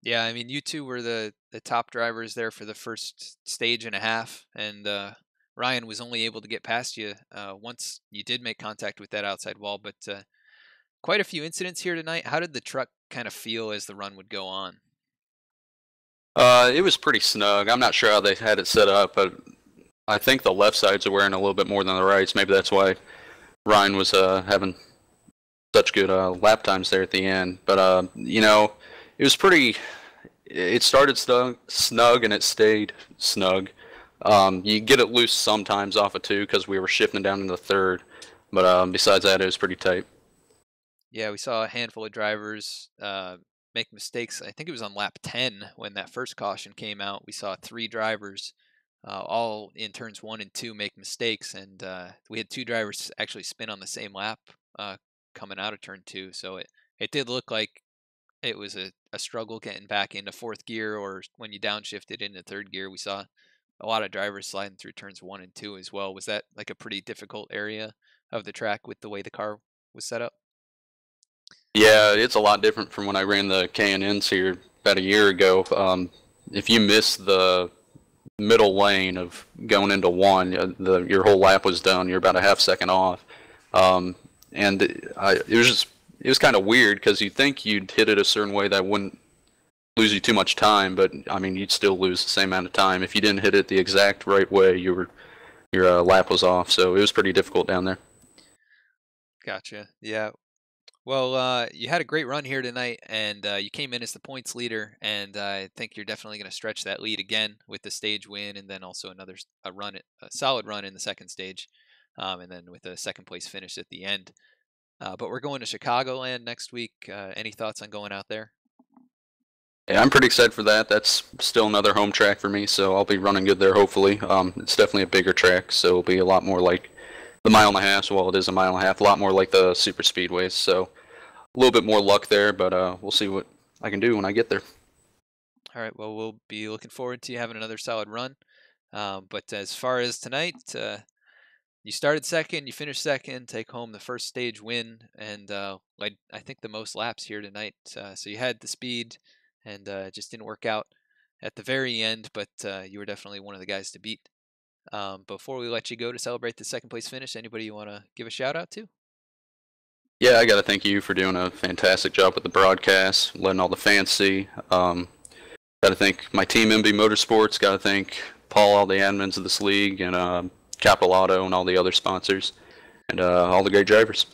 Yeah, I mean, you two were the top drivers there for the first stage and a half, and Ryan was only able to get past you once you did make contact with that outside wall. But quite a few incidents here tonight. How did the truck kind of feel as the run would go on? It was pretty snug. I'm not sure how they had it set up, but I think the left sides are wearing a little bit more than the rights. Maybe that's why Ryan was having such good lap times there at the end. But it was pretty. It started snug and it stayed snug. You get it loose sometimes off of two because we were shifting down into the third, but besides that, it was pretty tight. Yeah, we saw a handful of drivers make mistakes. I think it was on lap 10 when that first caution came out. We saw three drivers all in turns 1 and 2 make mistakes, and we had two drivers actually spin on the same lap coming out of turn 2. So it did look like it was a struggle getting back into fourth gear, or when you downshifted into third gear. We saw a lot of drivers sliding through turns 1 and 2 as well. Was that like a pretty difficult area of the track with the way the car was set up? Yeah, it's a lot different from when I ran the K&Ns here about a year ago. If you miss the middle lane of going into one, your whole lap was done. You're about a half second off, and it was kind of weird because you'd think you'd hit it a certain way that wouldn't lose you too much time, but I mean you'd still lose the same amount of time if you didn't hit it the exact right way. Your lap was off, so it was pretty difficult down there. Gotcha. Yeah. Well, you had a great run here tonight, and you came in as the points leader. And I think you're definitely going to stretch that lead again with the stage win, and then also a solid run in the second stage, and then with a second place finish at the end. But we're going to Chicagoland next week. Any thoughts on going out there? Yeah, I'm pretty excited for that. That's still another home track for me, so I'll be running good there hopefully. It's definitely a bigger track, so it'll be a lot more like the mile and a half. Well, it is a mile and a half, a lot more like the super speedways. So a little bit more luck there, but we'll see what I can do when I get there. All right. Well, we'll be looking forward to you having another solid run. But as far as tonight, you started second, you finished second, take home the first stage win, and I think the most laps here tonight. So you had the speed, and it just didn't work out at the very end, but you were definitely one of the guys to beat. Before we let you go to celebrate the second place finish, anybody you want to give a shout out to? Yeah, I got to thank you for doing a fantastic job with the broadcast, letting all the fans see. Got to thank my team, MB Motorsports. Got to thank Paul, all the admins of this league, and Capital Auto and all the other sponsors, and all the great drivers.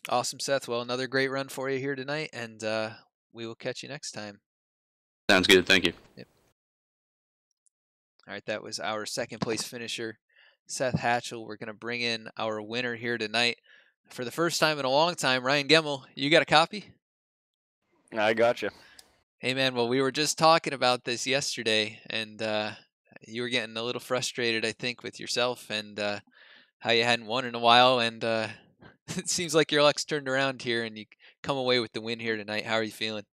Awesome, Seth. Well, another great run for you here tonight, and we will catch you next time. Sounds good. Thank you. Yep. All right, that was our second place finisher, Seth Hatchell. We're going to bring in our winner here tonight. For the first time in a long time, Ryan Gemmel, you got a copy? I gotcha. Hey, man, well, we were just talking about this yesterday, and you were getting a little frustrated, I think, with yourself and how you hadn't won in a while, and it seems like your luck's turned around here, and you come away with the win here tonight. How are you feeling?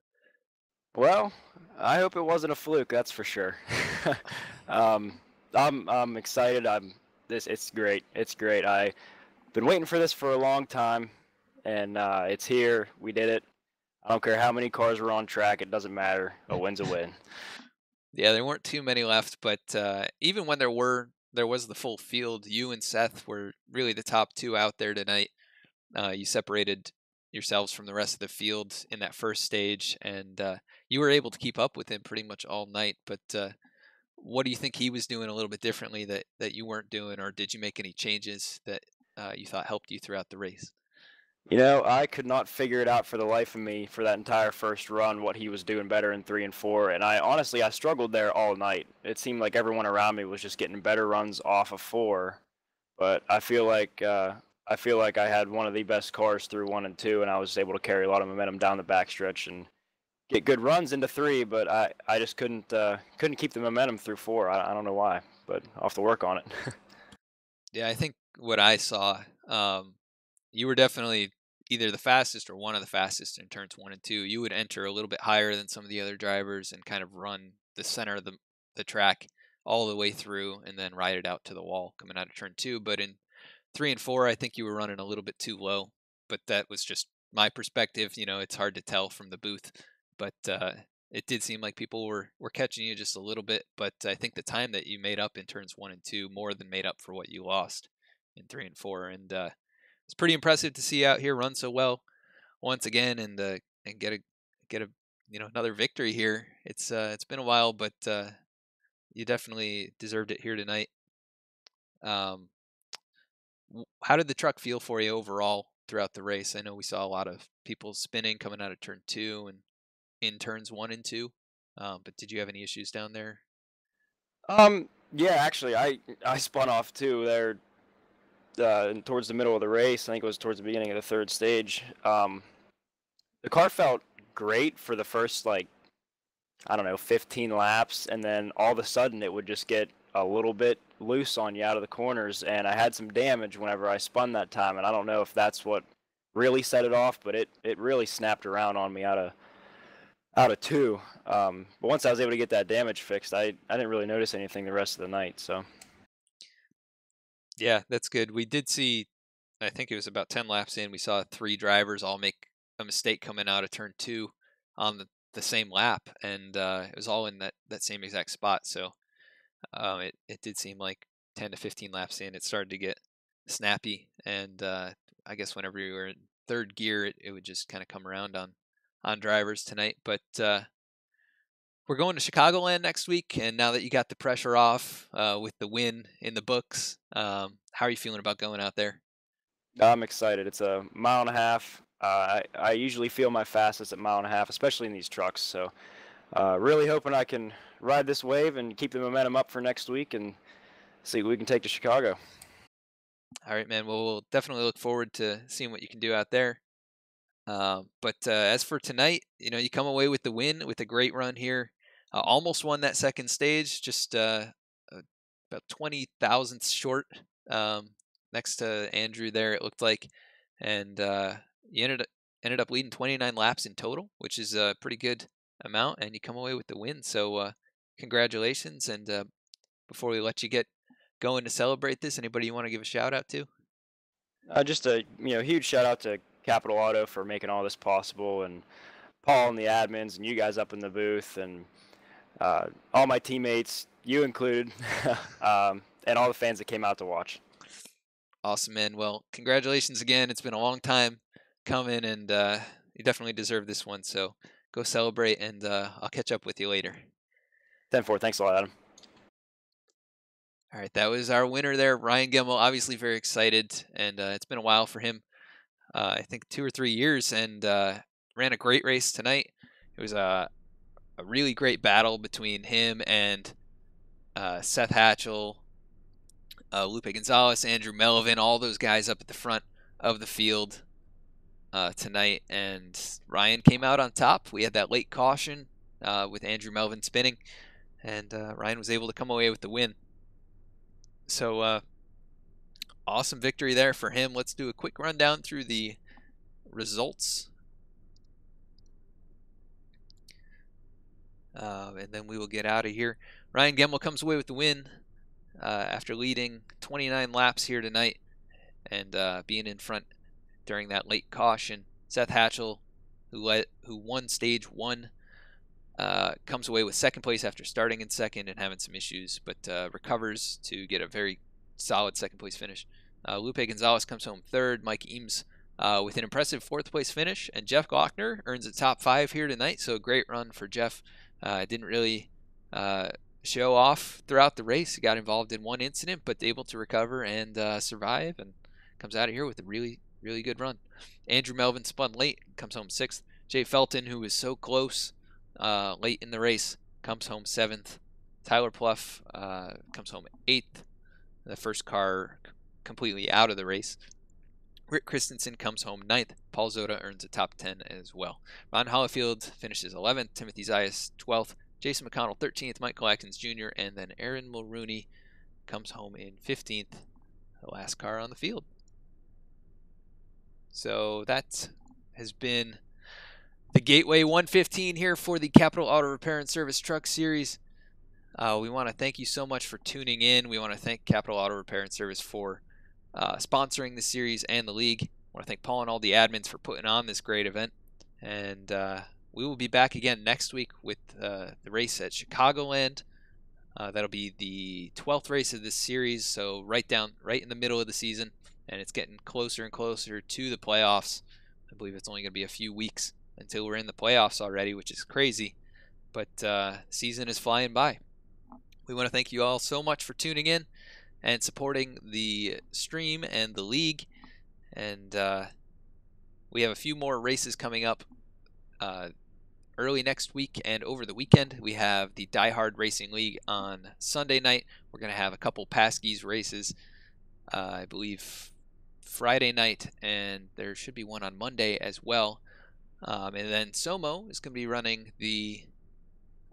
Well, I hope it wasn't a fluke. That's for sure. I'm excited. It's great. It's great. I've been waiting for this for a long time, and it's here. We did it. I don't care how many cars were on track. It doesn't matter. A win's a win. Yeah, there weren't too many left, but even when there was the full field. You and Seth were really the top two out there tonight. You separated yourselves from the rest of the field in that first stage, and you were able to keep up with him pretty much all night. But what do you think he was doing a little bit differently that you weren't doing, or did you make any changes that you thought helped you throughout the race? I could not figure it out for the life of me for that entire first run, what he was doing better in 3 and 4. And I struggled there all night. It seemed like everyone around me was just getting better runs off of 4. But I feel like I had one of the best cars through 1 and 2, and I was able to carry a lot of momentum down the backstretch and get good runs into 3. But I just couldn't keep the momentum through 4. I don't know why, but I'll have to work on it. Yeah, I think what I saw, you were definitely either the fastest or one of the fastest in turns 1 and 2. You would enter a little bit higher than some of the other drivers and kind of run the center of the track all the way through and then ride it out to the wall coming out of turn 2. But in 3 and 4, I think you were running a little bit too low, but that was just my perspective, it's hard to tell from the booth, but it did seem like people were catching you just a little bit. But I think the time that you made up in turns 1 and 2 more than made up for what you lost in 3 and 4, and it's pretty impressive to see you out here run so well once again, and get a another victory here. It's been a while, but you definitely deserved it here tonight. How did the truck feel for you overall throughout the race? I know we saw a lot of people spinning coming out of turn 2 and in turns 1 and 2, but did you have any issues down there? Yeah, actually, I spun off too there towards the middle of the race. I think it was towards the beginning of the third stage. The car felt great for the first, like, I don't know, 15 laps, and then all of a sudden it would just get a little bit loose on you out of the corners, and I had some damage whenever I spun that time, and I don't know if that's what really set it off, but it really snapped around on me out of 2. But once I was able to get that damage fixed, I didn't really notice anything the rest of the night. So Yeah, that's good. We did see, I think it was about 10 laps in, we saw 3 drivers all make a mistake coming out of turn 2 on the same lap, and it was all in that same exact spot. So it did seem like 10 to 15 laps in, it started to get snappy, and I guess whenever you were in third gear, it would just kind of come around on drivers tonight. But we're going to Chicagoland next week, and now that you got the pressure off with the win in the books, how are you feeling about going out there? I'm excited. It's a mile and a half. I usually feel my fastest at mile and a half, especially in these trucks. So really hoping I can ride this wave and keep the momentum up for next week and see what we can take to Chicago. All right, man. Well, we'll definitely look forward to seeing what you can do out there. But as for tonight, you come away with the win with a great run here. Almost won that second stage, just about 20 thousandths short next to Andrew there, it looked like. And you ended up leading 29 laps in total, which is a pretty good amount, and you come away with the win. So congratulations. And before we let you get going to celebrate this, anybody you want to give a shout out to? Just a huge shout out to Capital Auto for making all this possible, and Paul and the admins, and you guys up in the booth, and all my teammates, you included, and all the fans that came out to watch. Awesome, man. Well, congratulations again. It's been a long time coming, and you definitely deserve this one. So go celebrate, and I'll catch up with you later. 10-4. Thanks a lot, Adam. All right, that was our winner there, Ryan Gemmel. Obviously very excited, and it's been a while for him. I think 2 or 3 years, and ran a great race tonight. It was a really great battle between him and Seth Hatchell, Lupe Gonzalez, Andrew Melvin, all those guys up at the front of the field tonight, and Ryan came out on top. We had that late caution with Andrew Melvin spinning, and Ryan was able to come away with the win. So awesome victory there for him. Let's do a quick rundown through the results, and then we will get out of here. Ryan Gemmel comes away with the win after leading 29 laps here tonight and being in front during that late caution. Seth Hatchell, who won stage 1, comes away with second place after starting in second and having some issues, but recovers to get a very solid second place finish. Lupe Gonzalez comes home third. Mike Eames with an impressive fourth place finish, and Jeff Glockner earns a top 5 here tonight. So a great run for Jeff. Didn't really show off throughout the race. He got involved in one incident, but able to recover and survive, and comes out of here with a really, really good run. Andrew Melvin spun late, comes home 6th. Jay Felton, who was so close late in the race, comes home 7th. Tyler Pluff comes home 8th. The first car completely out of the race. Rick Christensen comes home 9th. Paul Zoda earns a top 10 as well. Ron Hollifield finishes 11th. Timothy Zayas 12th. Jason McConnell 13th. Michael Atkins Jr. And then Aaron Mulrooney comes home in 15th. The last car on the field. So that has been the Gateway 115 here for the Capital Auto Repair and Service Truck Series. We want to thank you so much for tuning in. We want to thank Capital Auto Repair and Service for sponsoring the series and the league. want to thank Paul and all the admins for putting on this great event. And we will be back again next week with the race at Chicagoland. That'll be the 12th race of this series, so right in the middle of the season, and it's getting closer and closer to the playoffs. I believe it's only going to be a few weeks until we're in the playoffs already, which is crazy, but season is flying by. We want to thank you all so much for tuning in and supporting the stream and the league, and we have a few more races coming up early next week and over the weekend. We have the Die Hard Racing League on Sunday night. We're going to have a couple Paskies races, I believe Friday night, and there should be one on Monday as well. And then SOMO is going to be running the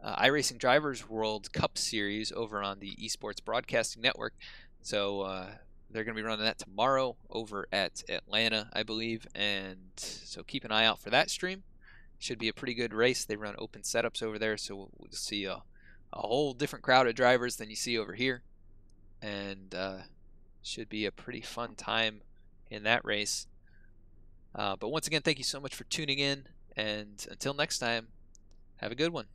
iRacing Drivers World Cup Series over on the Esports Broadcasting Network. So they're going to be running that tomorrow over at Atlanta, I believe, and so keep an eye out for that stream. Should be a pretty good race. They run open setups over there, so we'll see a whole different crowd of drivers than you see over here, and should be a pretty fun time in that race. But once again, thank you so much for tuning in, and until next time, have a good one.